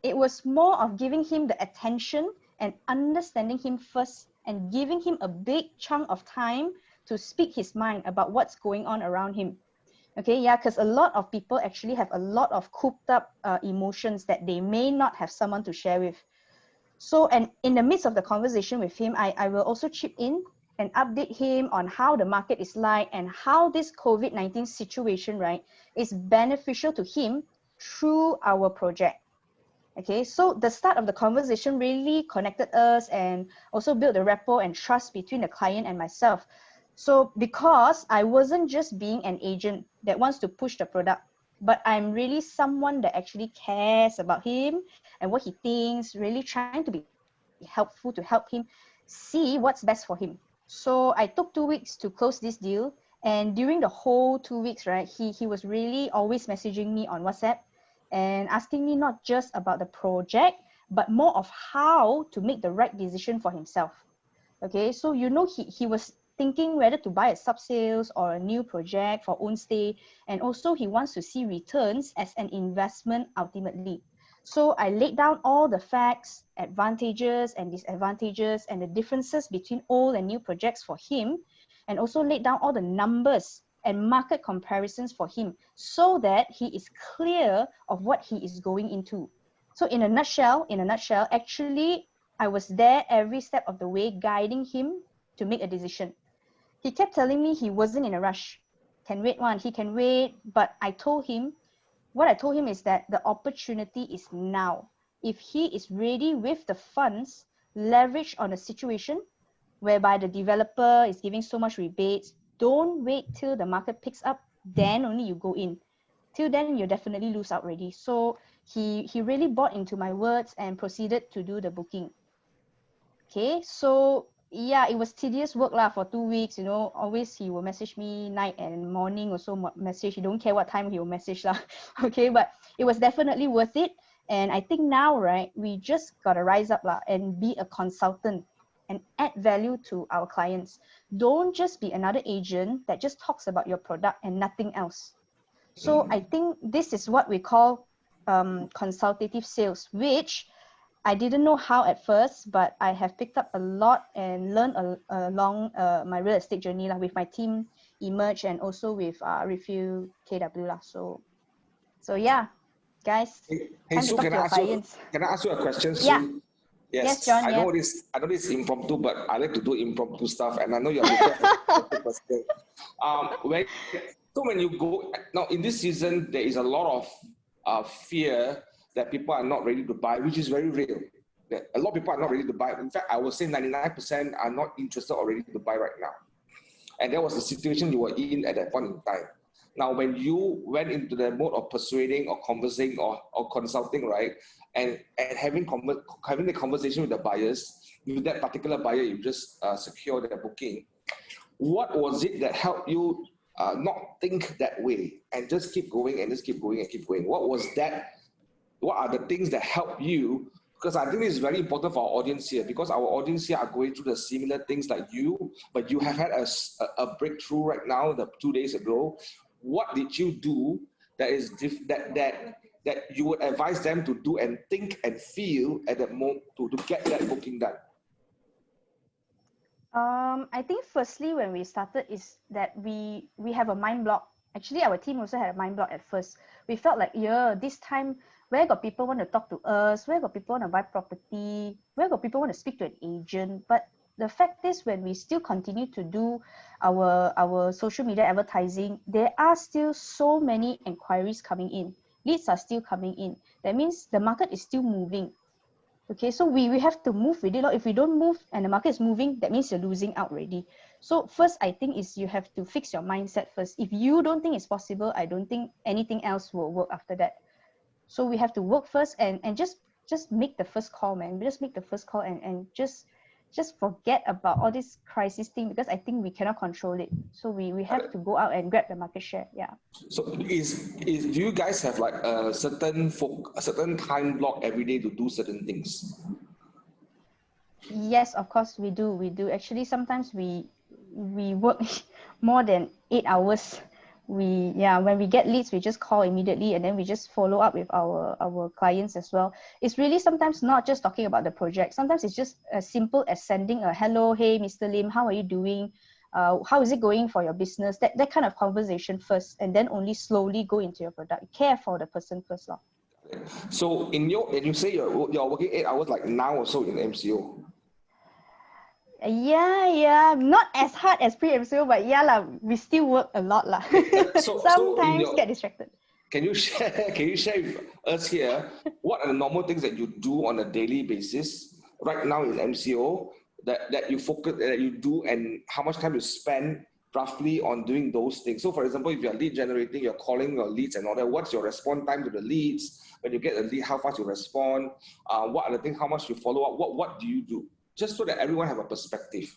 It was more of giving him the attention and understanding him first and giving him a big chunk of time to speak his mind about what's going on around him. Okay, yeah, because a lot of people actually have a lot of cooped up emotions that they may not have someone to share with. So, and in the midst of the conversation with him, I will also chip in and update him on how the market is like and how this COVID-19 situation, right, is beneficial to him through our project. Okay, so the start of the conversation really connected us and also built the rapport and trust between the client and myself. So because I wasn't just being an agent that wants to push the product, but I'm really someone that actually cares about him and what he thinks, really trying to be helpful to help him see what's best for him. So I took 2 weeks to close this deal. And during the whole 2 weeks, right, he was really always messaging me on WhatsApp and asking me not just about the project, but more of how to make the right decision for himself. Okay, so you know, he was thinking whether to buy a sub-sales or a new project for own stay, and also he wants to see returns as an investment ultimately. So I laid down all the facts, advantages and disadvantages, and the differences between old and new projects for him, and also laid down all the numbers and market comparisons for him so that he is clear of what he is going into. So in a nutshell, actually, I was there every step of the way guiding him to make a decision. He kept telling me he wasn't in a rush. He can wait. But what I told him is that the opportunity is now. If he is ready with the funds leveraged on a situation whereby the developer is giving so much rebates, don't wait till the market picks up, then only you go in. Till then, you definitely lose out already. So he really bought into my words and proceeded to do the booking. Okay, so yeah, it was tedious work lah for 2 weeks. You know, always he will message me night and morning or so message. He don't care what time he will message lah. Okay, but it was definitely worth it. And I think now, right, we just gotta rise up lah and be a consultant and add value to our clients. Don't just be another agent that just talks about your product and nothing else. So I think this is what we call consultative sales, which I didn't know how at first, but I have picked up a lot and learned along my real estate journey with my team Emerge and also with Refuel KW lah. So yeah, guys,
Hey
time to
Sue,
talk to your clients.
can I ask you a question, Sue?
Yeah. Yes, John.
I
Yeah.
know this is impromptu, but I like to do impromptu stuff, and I know you're a person. When you go now in this season, there is a lot of fear that people are not ready to buy, which is very real. That a lot of people are not ready to buy. In fact, I would say 99% are not interested or ready to buy right now. And that was the situation you were in at that point in time. Now, when you went into the mode of persuading or conversing or consulting, right, and having the conversation with the buyers, with that particular buyer you just secured their booking, what was it that helped you not think that way and just keep going and just keep going and keep going? What was that? What are the things that help you? Because I think it's very important for our audience here, because our audience here are going through the similar things like you, but you have had a breakthrough right now, 2 days ago. What did you do that is that you would advise them to do and think and feel at that moment to get that booking done?
I think firstly when we started is that we have a mind block. Actually, our team also had a mind block at first. We felt like, yeah, this time, where got people want to talk to us? Where got people want to buy property? Where got people want to speak to an agent? But the fact is, when we still continue to do our social media advertising, there are still so many inquiries coming in. Leads are still coming in. That means the market is still moving. Okay, so we have to move with it. If we don't move and the market is moving, that means you're losing out already. So first, I think is you have to fix your mindset first. If you don't think it's possible, I don't think anything else will work after that. So we have to work first and just make the first call, man. Just make the first call and just forget about all this crisis thing, because I think we cannot control it. So we have to go out and grab the market share. Yeah.
So do you guys have like a certain time block every day to do certain things?
Yes, of course we do. Actually, sometimes we work more than 8 hours. When we get leads, we just call immediately and then we just follow up with our clients as well. It's really sometimes not just talking about the project. Sometimes it's just as simple as sending a hello, hey, Mr. Lim, how are you doing? How is it going for your business? That kind of conversation first, and then only slowly go into your product. Care for the person first.
So and you say you're working 8 hours like now also in MCO?
Yeah, not as hard as pre-MCO, but yeah lah, we still work a lot lah. Sometimes get distracted.
Can you share with us here what are the normal things that you do on a daily basis right now in MCO that you focus, that you do, and how much time you spend roughly on doing those things? So for example, if you're lead generating, you're calling your leads and all that, what's your response time to the leads? When you get a lead, how fast you respond? What are the things, how much you follow up? What do you do? Just so that everyone have a perspective.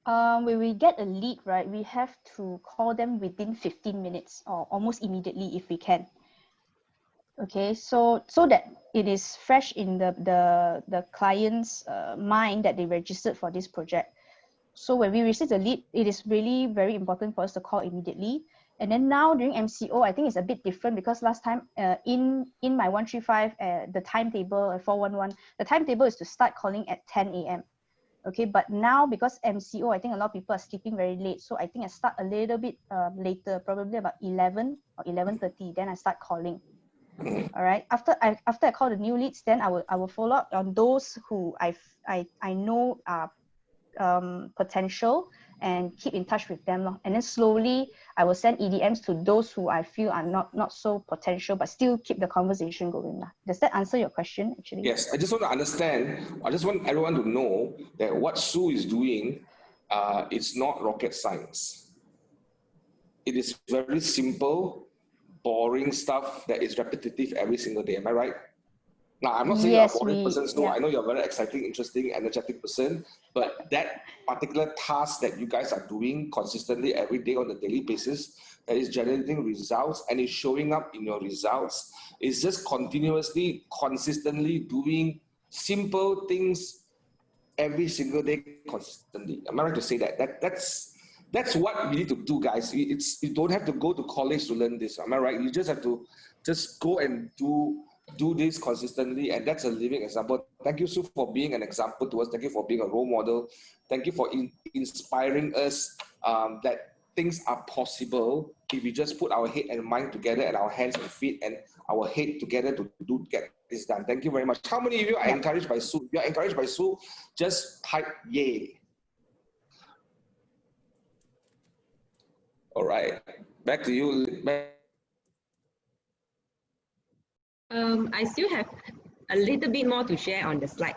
When we get a lead, right, we have to call them within 15 minutes or almost immediately if we can. Okay, so that it is fresh in the client's mind that they registered for this project. So when we receive the lead, it is really very important for us to call immediately. And then now during MCO, I think it's a bit different, because last time in my 135, the timetable 411, the timetable is to start calling at 10 a.m. Okay, but now because MCO, I think a lot of people are sleeping very late. So I think I start a little bit later, probably about 11 or 11:30. Then I start calling. All right. After I call the new leads, then I will follow up on those who I know are potential and keep in touch with them. And then slowly I will send EDMs to those who I feel are not so potential, but still keep the conversation going. Does that answer your question actually?
Yes, I just want to understand, I just want everyone to know that what Sue is doing, it's not rocket science. It is very simple, boring stuff that is repetitive every single day. Am I right? Now, I'm not saying
Yes,
you're a boring person, Sue.
yeah.
I know you're a very exciting, interesting, energetic person, but that particular task that you guys are doing consistently every day on a daily basis, that is generating results and is showing up in your results, is just continuously, consistently doing simple things every single day consistently. Am I right to say that? That's what we need to do, guys. You don't have to go to college to learn this. Am I right? You just have to just go and do this consistently, and that's a living example. Thank you, Sue, for being an example to us. Thank you for being a role model. Thank you for inspiring us that things are possible if we just put our head and mind together and our hands and feet and our head together to get this done. Thank you very much. How many of you are encouraged by Sue? If you're encouraged by Sue, just type yay. All right, back to you.
I still have a little bit more to share on the slide.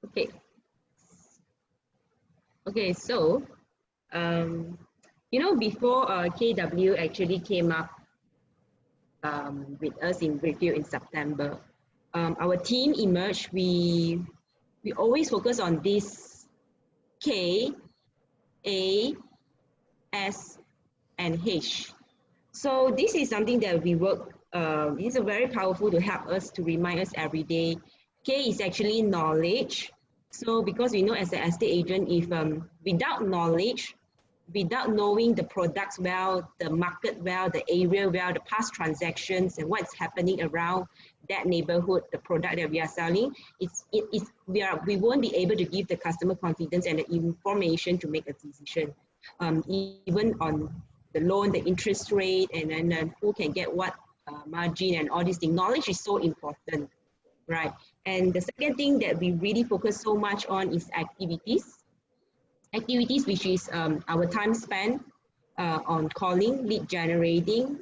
Okay. Okay, so, before KW actually came up with us in Redfield in September, our team emerged. We always focus on this K, A, S, and H. So this is something that we work, it's very powerful to help us to remind us every day. K is actually knowledge. So because we know as an estate agent, if without knowledge, without knowing the products well, the market well, the area well, the past transactions and what's happening around that neighborhood, the product that we are selling, we won't be able to give the customer confidence and the information to make a decision. Even on the loan, the interest rate, and then who can get what margin and all these things. Knowledge is so important, right? And the second thing that we really focus so much on is activities. Activities, which is our time spent on calling, lead generating.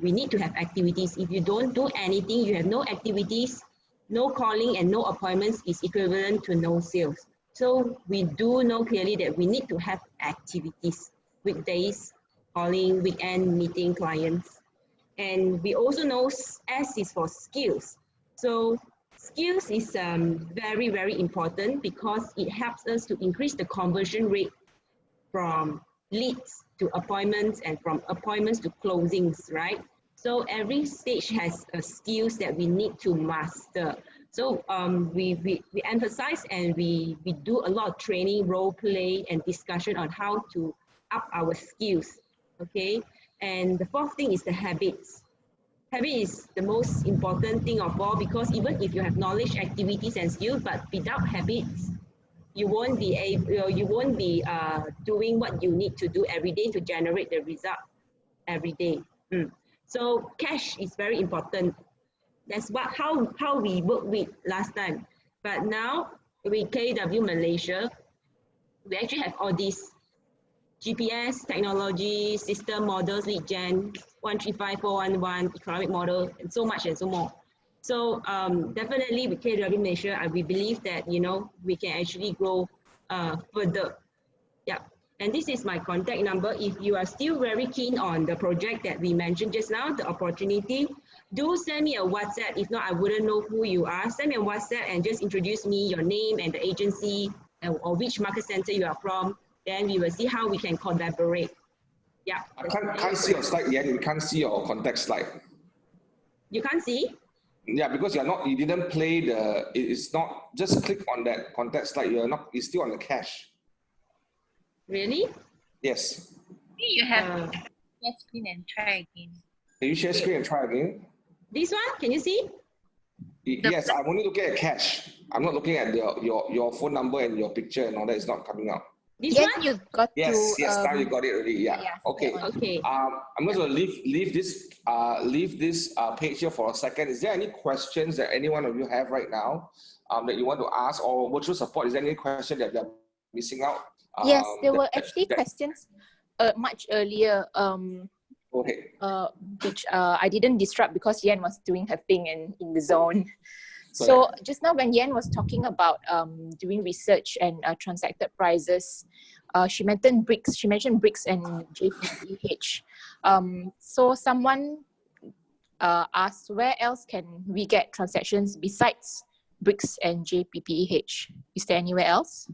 We need to have activities. If you don't do anything, you have no activities, no calling and no appointments is equivalent to no sales. So we do know clearly that we need to have activities, weekdays, calling, weekend, meeting clients. And we also know S is for skills. So skills is very, very important because it helps us to increase the conversion rate from leads to appointments and from appointments to closings, right? So every stage has skills that we need to master. So we emphasize and we do a lot of training, role play, and discussion on how to up our skills, okay? And the fourth thing is the habits. Habit is the most important thing of all because even if you have knowledge, activities, and skills, but without habits, you won't be doing what you need to do every day to generate the result every day. So cash is very important. That's how we worked with last time. But now with KW Malaysia, we actually have all these GPS, technology, system models, lead gen, 135411, economic model, and so much and so more. So definitely with KW Malaysia, we believe that, we can actually grow further. Yeah. And this is my contact number. If you are still very keen on the project that we mentioned just now, the opportunity, do send me a WhatsApp. If not, I wouldn't know who you are. Send me a WhatsApp and just introduce me, your name and the agency or which market center you are from. Then we will see how we can collaborate. Yeah.
I can't see your slide yet. We can't see your contact slide.
You can't see?
Yeah, because you didn't play it's not, just click on that contact slide. It's still on the cache.
Really?
Yes.
You have to share screen and try again.
Can you share screen and try again?
This one, can you see?
Yes, I'm only looking at cash. I'm not looking at your phone number and your picture and all that. It's not coming out.
This
Yen,
one?
you got
Yes,
to.
yes. Now you got it already. Yeah.
yeah,
Okay.
that one.
Okay.
I'm going to leave this page here for a second. Is there any questions that any one of you have right now that you want to ask, or virtual support? Is there any question that you're missing out?
Yes, there were actually questions much earlier.
Okay.
Which I didn't disrupt because Yen was doing her thing and in the zone. So just now when Yen was talking about doing research and transacted prices, she mentioned BRICS. She mentioned BRICS and JPEH. So someone asked, where else can we get transactions besides BRICS and JPEH? Is there anywhere else?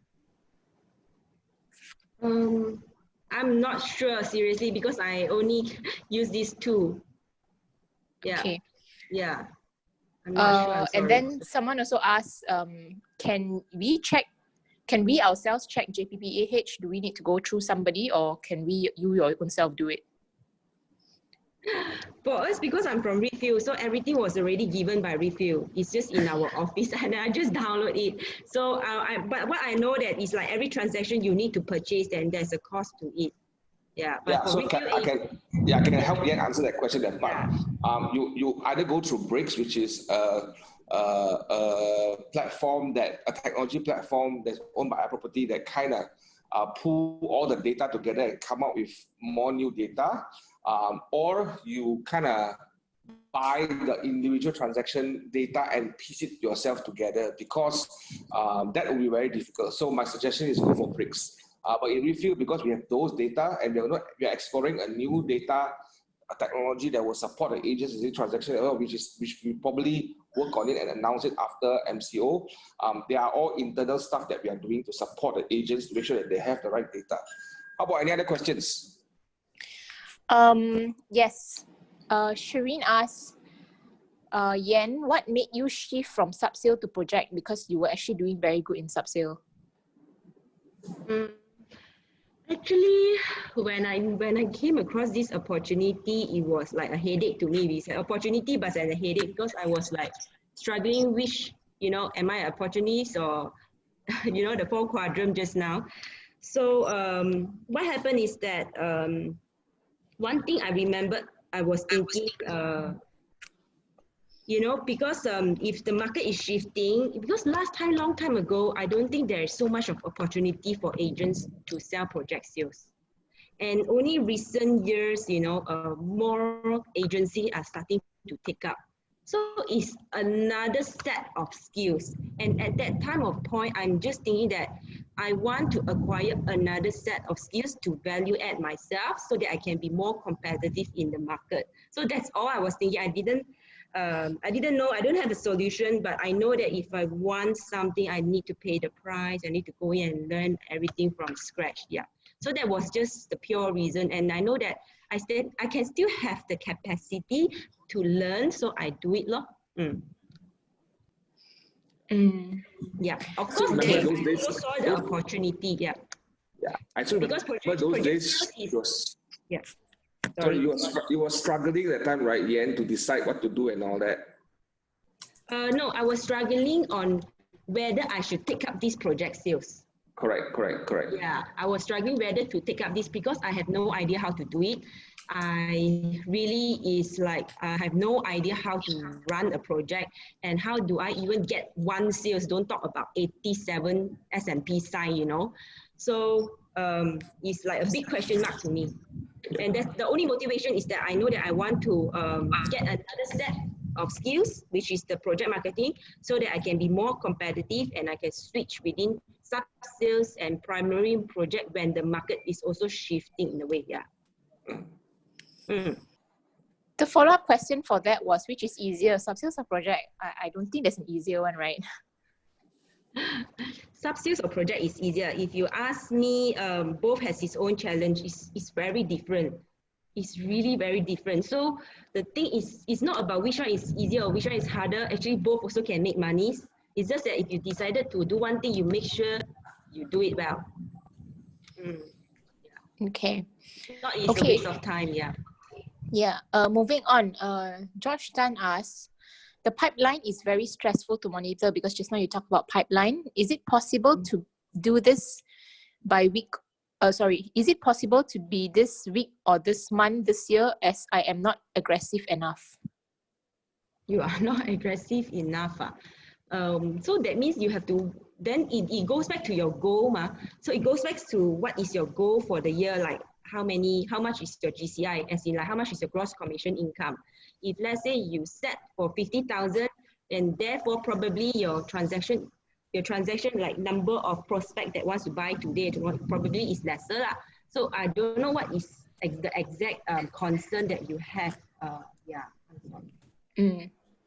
I'm not sure, seriously, because I only use these two. Yeah.
Okay.
Yeah. I'm not sure. I'm
And
sorry.
then someone also asked, can we ourselves check JPEH? Do we need to go through somebody, or can you your own self do it?
For us, because I'm from Refill, so everything was already given by Refill. It's just in our office, and I just download it. So, but what I know that is like every transaction you need to purchase, then there's a cost to it. Yeah. But
Yeah.
for
So
Refill,
I can help Yen answer that question. That part. You either go through BRICS, which is a platform a technology platform that's owned by iProperty that kind of pull all the data together and come up with more new data. Or you kind of buy the individual transaction data and piece it yourself together, because that will be very difficult. So my suggestion is go for BRICS. But in Refill, because we have those data and we are exploring a new data technology that will support the agents in the transaction, which we probably work on it and announce it after MCO. They are all internal stuff that we are doing to support the agents to make sure that they have the right data. How about any other questions?
Yes. Shireen asked, Yen, what made you shift from sub-sale to project? Because you were actually doing very good in sub-sale.
actually, when I came across this opportunity, it was like a headache to me. It's an opportunity, but a headache, because I was like struggling which, am I an opportunist or, the 4 quadrant just now. So what happened is that one thing I remembered, I was thinking, because if the market is shifting, because long time ago, I don't think there is so much of opportunity for agents to sell project sales. And only recent years, more agencies are starting to take up. So it's another set of skills. And at that time of point, I'm just thinking that I want to acquire another set of skills to value add myself so that I can be more competitive in the market. So that's all I was thinking. I didn't know, I don't have a solution, but I know that if I want something, I need to pay the price. I need to go in and learn everything from scratch. Yeah. So that was just the pure reason. And I know that I can still have the capacity to learn, so I do it. Yeah, of course,
Okay.
I also saw the opportunity. Yeah.
Yeah, I still remember those days.
Yeah.
So you were struggling that time, right, Yen, to decide what to do and all that?
No, I was struggling on whether I should take up this project sales.
Correct.
Yeah, I was struggling whether to take up this because I have no idea how to do it. I have no idea how to run a project, and how do I even get one sales? Don't talk about 87 S&P sign, So it's like a big question mark to me. And that's the only motivation is that I know that I want to get another set of skills, which is the project marketing, so that I can be more competitive and I can switch within sub-sales and primary project when the market is also shifting in a way. Yeah.
The follow-up question for that was, which is easier, sub-sales or project? I don't think there's an easier one, right?
Sub-sales or project is easier. If you ask me, both has its own challenge. It's very different. It's really very different. So the thing is, it's not about which one is easier or which one is harder. Actually, both also can make money. It's just that if you decided to do one thing, you make sure you do it well.
Okay.
It's not a waste of time, yeah.
Yeah, moving on. George Tan asks, the pipeline is very stressful to monitor because just now you talked about pipeline. Is it possible to do this by week? Is it possible to be this week or this month this year, as I am not aggressive enough?
You are not aggressive enough. So that means you have to, then it goes back to your goal. So it goes back to what is your goal for the year, like how much is your GCI, as in like how much is your gross commission income. If let's say you set for 50,000, and therefore probably your transaction like number of prospect that wants to buy today probably is lesser. So I don't know what is the exact concern that you have.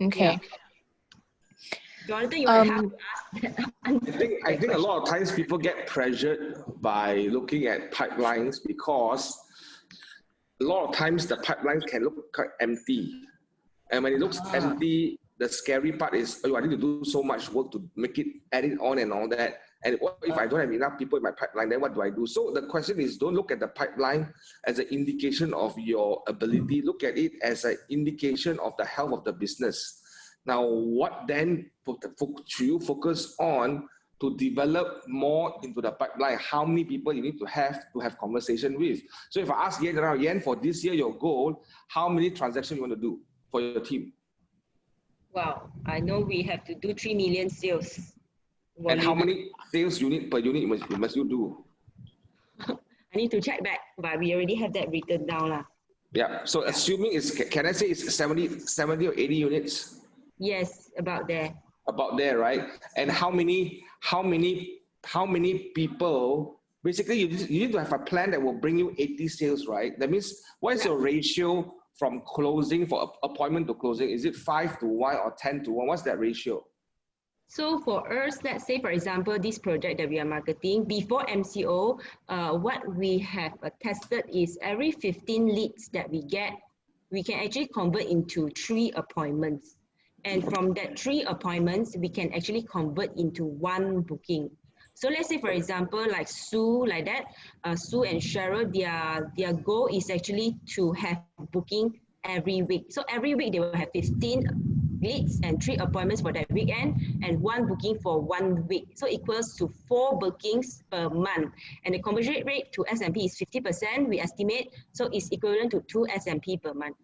Okay.
Yeah. Jonathan, you want to help us?
I think a lot of times people get pressured by looking at pipelines because a lot of times the pipelines can look quite empty. And when it looks empty, the scary part is, oh, I need to do so much work to make it, add it on and all that. And what if I don't have enough people in my pipeline, then what do I do? So the question is, don't look at the pipeline as an indication of your ability. Look at it as an indication of the health of the business. Now, what then should you focus on to develop more into the pipeline? How many people you need to have conversation with? So if I ask Yien, for this year, your goal, how many transactions you want to do for your team?
Wow, I know we have to do 3 million sales.
And how many sales unit per unit must you do?
I need to check back, but we already have that written down.
Yeah, so assuming can I say it's 70 or 80 units?
Yes, about there.
About there, right? And how many people, basically you need to have a plan that will bring you 80 sales, right? That means what is your ratio from closing, for appointment to closing? Is it 5 to 1 or 10 to 1? What's that ratio?
So for us, let's say, for example, this project that we are marketing, before MCO, what we have tested is every 15 leads that we get, we can actually convert into 3 appointments. And from that 3 appointments, we can actually convert into 1 booking. So let's say, for example, like Sue, like that, Sue and Cheryl, their goal is actually to have booking every week. So every week they will have 15 leads and 3 appointments for that weekend and 1 booking for 1 week. So equals to 4 bookings per month. And the conversion rate to S&P is 50%, we estimate. So it's equivalent to 2 S&P per month.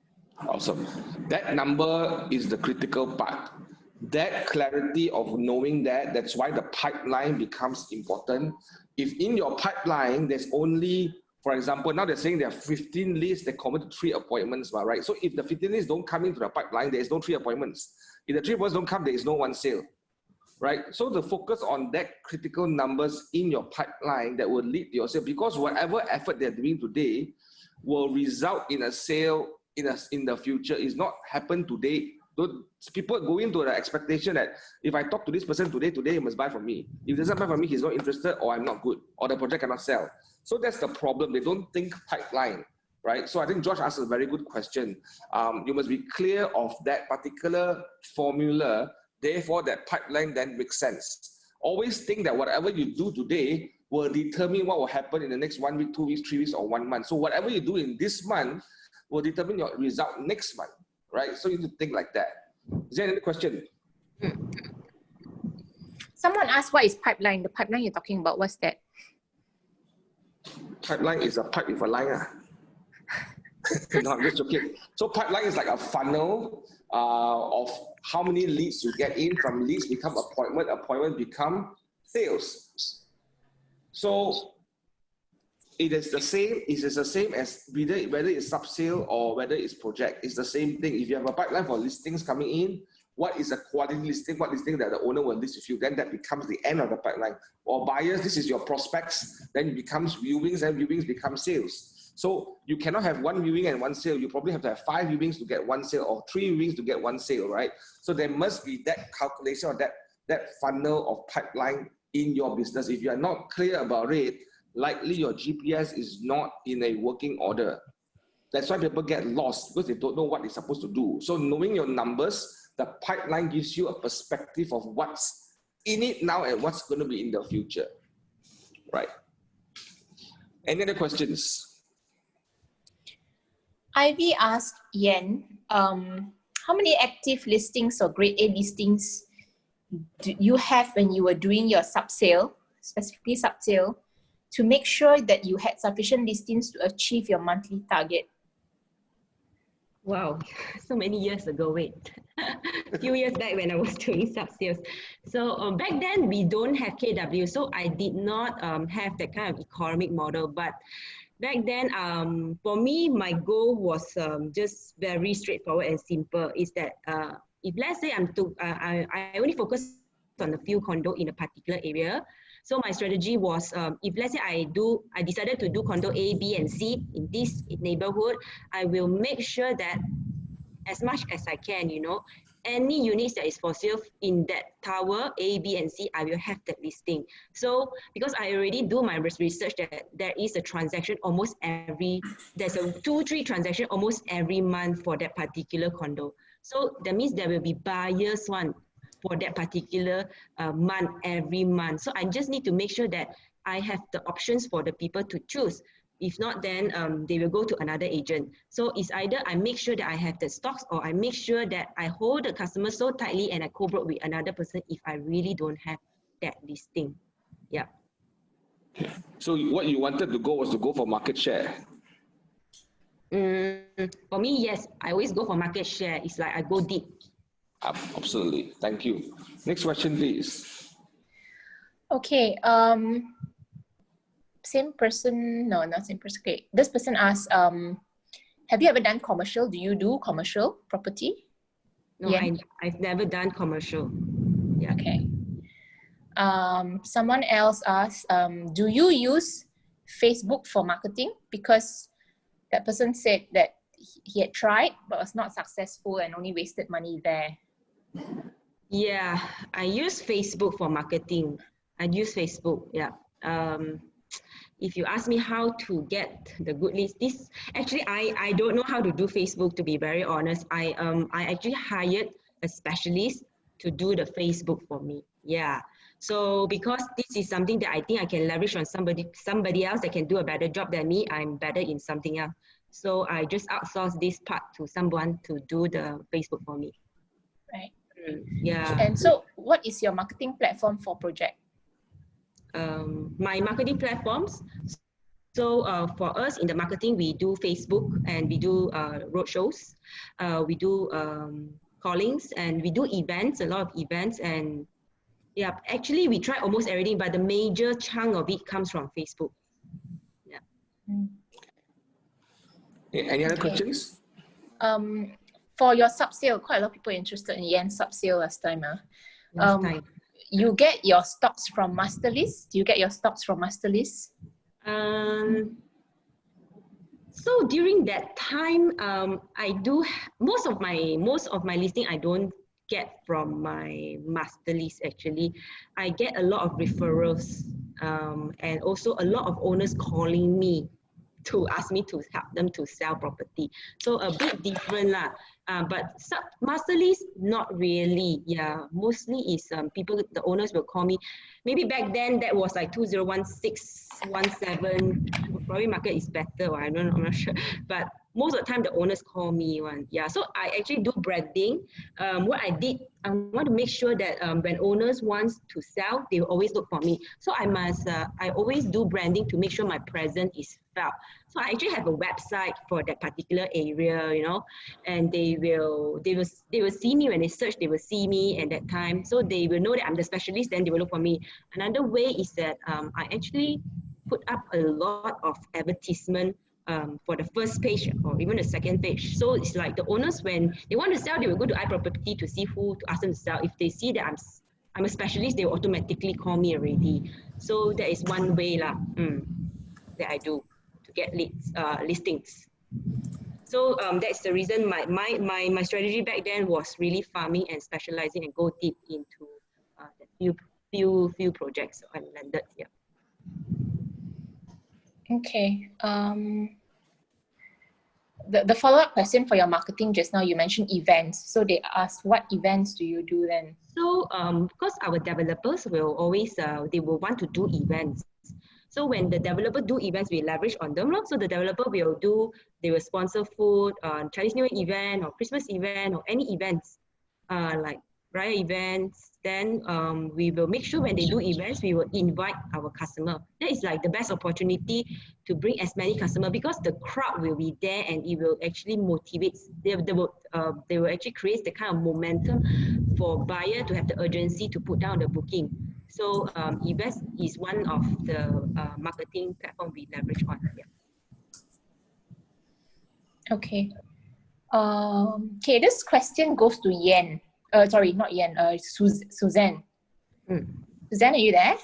Awesome. That number is the critical part. That clarity of knowing that's why the pipeline becomes important. If in your pipeline, there's only, for example, now they're saying there are 15 leads that convert to 3 appointments, right? So if the 15 leads don't come into the pipeline, there is no 3 appointments. If the 3 appointments don't come, there is no 1 sale, right? So the focus on that critical numbers in your pipeline that will lead to your sale, because whatever effort they're doing today will result in a sale in the future. Is not happen today. People go into the expectation that if I talk to this person today, he must buy from me. If he doesn't buy from me, he's not interested, or I'm not good, or the project cannot sell. So that's the problem. They don't think pipeline, right? So I think George asked a very good question. You must be clear of that particular formula. Therefore, that pipeline then makes sense. Always think that whatever you do today will determine what will happen in the next 1 week, 2 weeks, 3 weeks, or 1 month. So whatever you do in this month will determine your result next month, right? So you need to think like that. Is there any question?
Someone asked, what is pipeline? The pipeline you're talking about, what's that?
Pipeline is a pipe with a line. No, I'm just joking. So pipeline is like a funnel of how many leads you get in. From leads become appointment, appointment become sales. So it is the same as whether it's sub-sale or whether it's project. It's the same thing. If you have a pipeline for listings coming in, what is a quality listing? What listing that the owner will list with you? Then that becomes the end of the pipeline. Or buyers, this is your prospects. Then it becomes viewings, and viewings become sales. So you cannot have 1 viewing and 1 sale. You probably have to have 5 viewings to get 1 sale, or 3 viewings to get 1 sale, right? So there must be that calculation, or that funnel of pipeline in your business. If you are not clear about it, likely your GPS is not in a working order. That's why people get lost, because they don't know what they're supposed to do. So knowing your numbers, the pipeline gives you a perspective of what's in it now and what's going to be in the future, right? Any other questions?
Ivy asked Yen, how many active listings or grade A listings do you have when you were doing your sub-sale, specifically sub-sale, to make sure that you had sufficient listings to achieve your monthly target?
Wow, so many years ago, wait. A few years back when I was doing sub-sales. So back then we don't have KW, so I did not have that kind of economic model. But back then, for me, my goal was just very straightforward and simple. Is that if let's say I only focus on a few condo in a particular area. So my strategy was, if let's say I decided to do condo A, B, and C in this neighborhood, I will make sure that as much as I can, any units that is for sale in that tower A, B, and C, I will have that listing. So because I already do my research that there is a transaction there's a 2-3 transaction almost every month for that particular condo. So that means there will be buyers for that particular month every month. So I just need to make sure that I have the options for the people to choose. If not, then they will go to another agent. So it's either I make sure that I have the stocks, or I make sure that I hold the customer so tightly and I co-broke with another person if I really don't have that listing. Yeah.
So what you wanted to go was to go for market share.
For me, yes, I always go for market share. It's like I go deep.
Absolutely. Thank you. Next question, please.
Okay. Same person. No, not same person. Okay. This person asked, have you ever done commercial? Do you do commercial property?
No, yeah. I've never done commercial. Yeah.
Okay. Someone else asked, do you use Facebook for marketing? Because that person said that he had tried but was not successful and only wasted money there.
Yeah, I use Facebook for marketing. I use Facebook, yeah. If you ask me how to get the good list, I don't know how to do Facebook, to be very honest. I actually hired a specialist to do the Facebook for me. Yeah. So because this is something that I think I can leverage on somebody else that can do a better job than me, I'm better in something else. So I just outsource this part to someone to do the Facebook for me.
Right.
Yeah.
And so what is your marketing platform for project?
My marketing platforms. So for us in the marketing, we do Facebook and we do roadshows. We do callings and we do events, a lot of events. And yeah, actually we try almost everything, but the major chunk of it comes from Facebook. Yeah.
Any other questions?
For your sub-sale, quite a lot of people interested in Yen sub-sale last time.
Last time.
You get your stocks from master list? Do you get your stocks from master list?
So during that time, I do most of my listing I don't get from my master list. Actually, I get a lot of referrals and also a lot of owners calling me to ask me to help them to sell property. So a bit different lah. But master list, not really. Yeah, mostly is people, the owners will call me. Maybe back then that was like 2016, 17. Probably market is better. Or I don't know, I'm not sure. But most of the time the owners call me one. Yeah, so I actually do branding. What I did, I want to make sure that when owners want to sell, they will always look for me. So I always do branding to make sure my presence is felt. So I actually have a website for that particular area, and they will see me when they search. They will see me at that time, so they will know that I'm the specialist. Then they will look for me. Another way is that I actually put up a lot of advertisement for the first page or even the second page. So it's like the owners, when they want to sell, they will go to iProperty to see who to ask them to sell. If they see that I'm a specialist, they will automatically call me already. So that is one way that I do to get leads, listings. So that's the reason my strategy back then was really farming and specializing and go deep into the few projects I landed here.
Okay. The follow-up question for your marketing just now, you mentioned events. So they asked, what events do you do then?
So because our developers will always, they will want to do events. So when the developer do events, we leverage on them. So the developer they will sponsor food, Chinese New Year event or Christmas event or any events like Raya events. Then we will make sure when they do events, we will invite our customer. That is like the best opportunity to bring as many customers, because the crowd will be there and it will actually motivate. They will actually create the kind of momentum for buyer to have the urgency to put down the booking. So events is one of the marketing platform we leverage on. Yeah.
Okay. Okay, this question goes to Yien. Sorry, not Yien. Suzanne. Suzanne, are you there?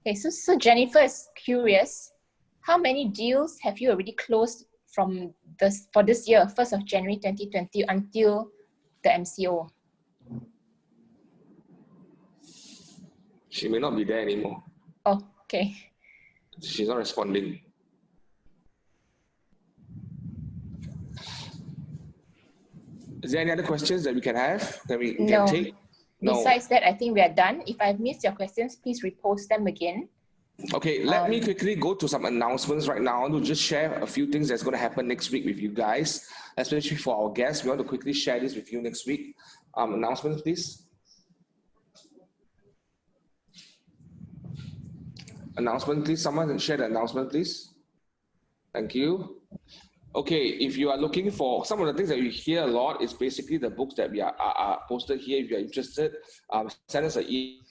Okay, so Jennifer is curious. How many deals have you already closed for this year, 1st of January 2020 until the MCO?
She may not be there anymore.
Oh, okay.
She's not responding. Is there any other questions that we can have? That we can take? No.
Besides that, I think we are done. If I've missed your questions, please repost them again.
Okay, let me quickly go to some announcements right now. I want to just share a few things that's going to happen next week with you guys, especially for our guests. We want to quickly share this with you next week. Announcements, please. Announcement, please. Someone can share the announcement, please. Thank you. Okay, if you are looking for some of the things that you hear a lot, is basically the books that we are posted here. If you are interested, send us an email.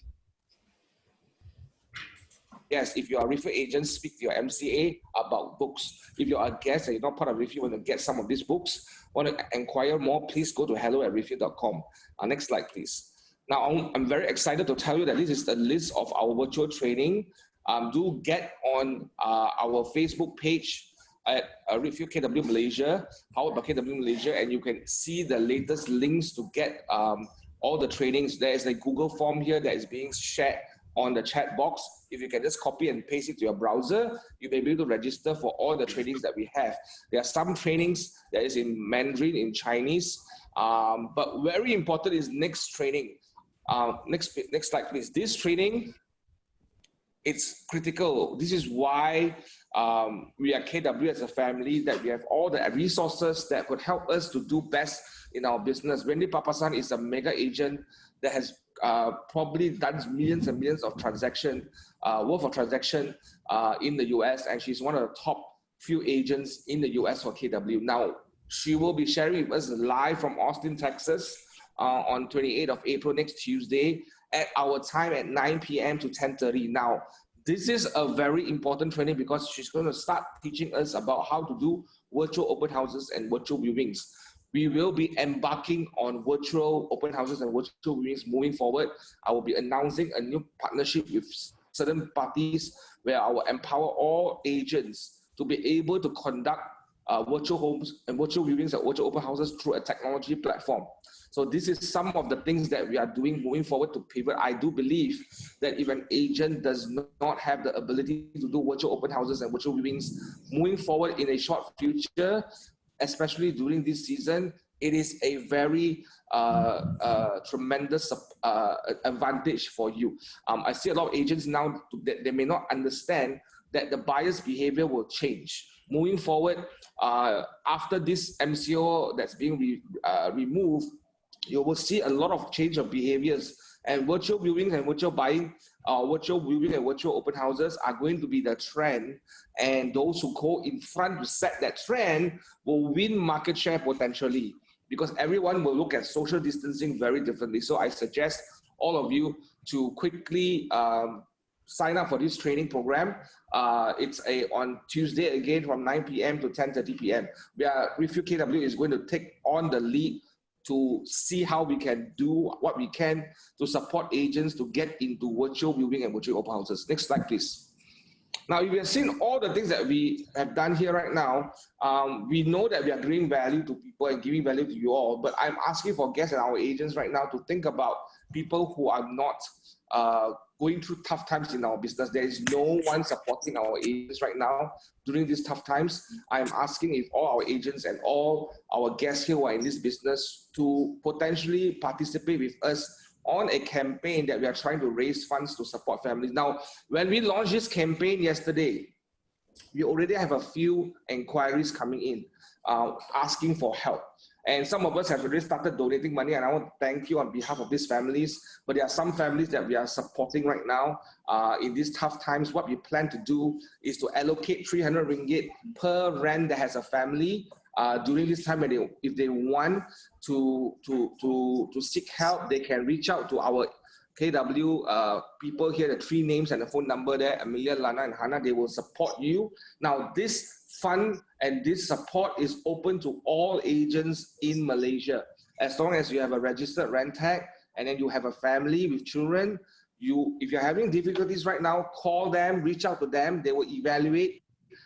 Yes, if you are a refill agent, speak to your MCA about books. If you are a guest and you're not part of refill, you want to get some of these books, want to inquire more, please go to hello@refill.com. Next slide, please. Now, I'm very excited to tell you that this is the list of our virtual training. Do get on our Facebook page at Refill KW Malaysia, powered by KW Malaysia, and you can see the latest links to get all the trainings. There is a Google form here that is being shared on the chat box. If you can just copy and paste it to your browser, you may be able to register for all the trainings that we have. There are some trainings that is in Mandarin, in Chinese, but very important is next training. Next slide, please. This training, it's critical. This is why we are KW as a family, that we have all the resources that could help us to do best in our business. Wendy Papasan is a mega agent that has probably done millions and millions of worth of transaction in the US, and she's one of the top few agents in the US for KW. Now, she will be sharing with us live from Austin, Texas on 28th of April, next Tuesday, at our time at 9 p.m. to 10:30. Now, this is a very important training because she's going to start teaching us about how to do virtual open houses and virtual viewings. We will be embarking on virtual open houses and virtual viewings moving forward. I will be announcing a new partnership with certain parties where I will empower all agents to be able to conduct virtual homes and virtual viewings and virtual open houses through a technology platform. So this is some of the things that we are doing moving forward to pivot. I do believe that if an agent does not have the ability to do virtual open houses and virtual viewings moving forward in a short future, especially during this season, it is a very tremendous advantage for you. I see a lot of agents now that they may not understand that the buyer's behavior will change. Moving forward, after this MCO that's being removed, you will see a lot of change of behaviors, and virtual viewing and virtual buying, virtual viewing and virtual open houses are going to be the trend, and those who go in front to set that trend will win market share potentially, because everyone will look at social distancing very differently. So I suggest all of you to quickly sign up for this training program. It's on Tuesday again from 9 p.m. to 10:30 p.m. Refill KW is going to take on the lead to see how we can do what we can to support agents to get into virtual viewing and virtual open houses. Next slide, please. Now, if you have seen all the things that we have done here right now, we know that we are giving value to people and giving value to you all, but I'm asking for guests and our agents right now to think about people who are not going through tough times in our business. There is no one supporting our agents right now during these tough times. I'm asking if all our agents and all our guests here who are in this business to potentially participate with us on a campaign that we are trying to raise funds to support families. Now, when we launched this campaign yesterday, we already have a few inquiries coming in, asking for help. And some of us have already started donating money, and I want to thank you on behalf of these families. But there are some families that we are supporting right now in these tough times. What we plan to do is to allocate 300 ringgit per rent that has a family during this time. When if they want to seek help, they can reach out to our KW people here, the 3 names and the phone number there, Amelia, Lana, and Hannah. They will support you. Now, this fund and this support is open to all agents in Malaysia. As long as you have a registered rent tag and then you have a family with children, if you're having difficulties right now, call them, reach out to them. They will evaluate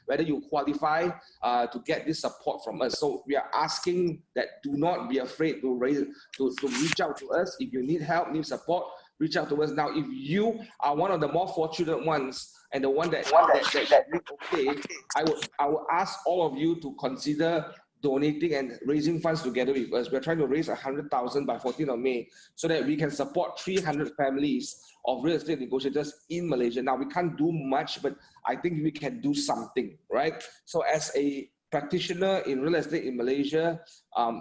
whether you qualify to get this support from us. So we are asking that do not be afraid to reach out to us. If you need help, need support, reach out to us. Now, if you are one of the more fortunate ones and the one that okay, I will ask all of you to consider donating and raising funds together with us. We're trying to raise 100,000 by 14th of May so that we can support 300 families of real estate negotiators in Malaysia. Now, we can't do much, but I think we can do something, right? So as a practitioner in real estate in Malaysia,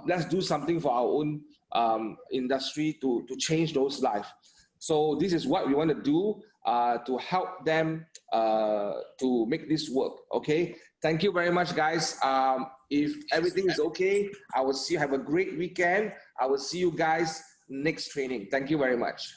let's do something for our own industry to change those lives. So this is what we want to do to help them to make this work, okay? Thank you very much, guys. If everything is okay, I will see you. Have a great weekend. I will see you guys next training. Thank you very much.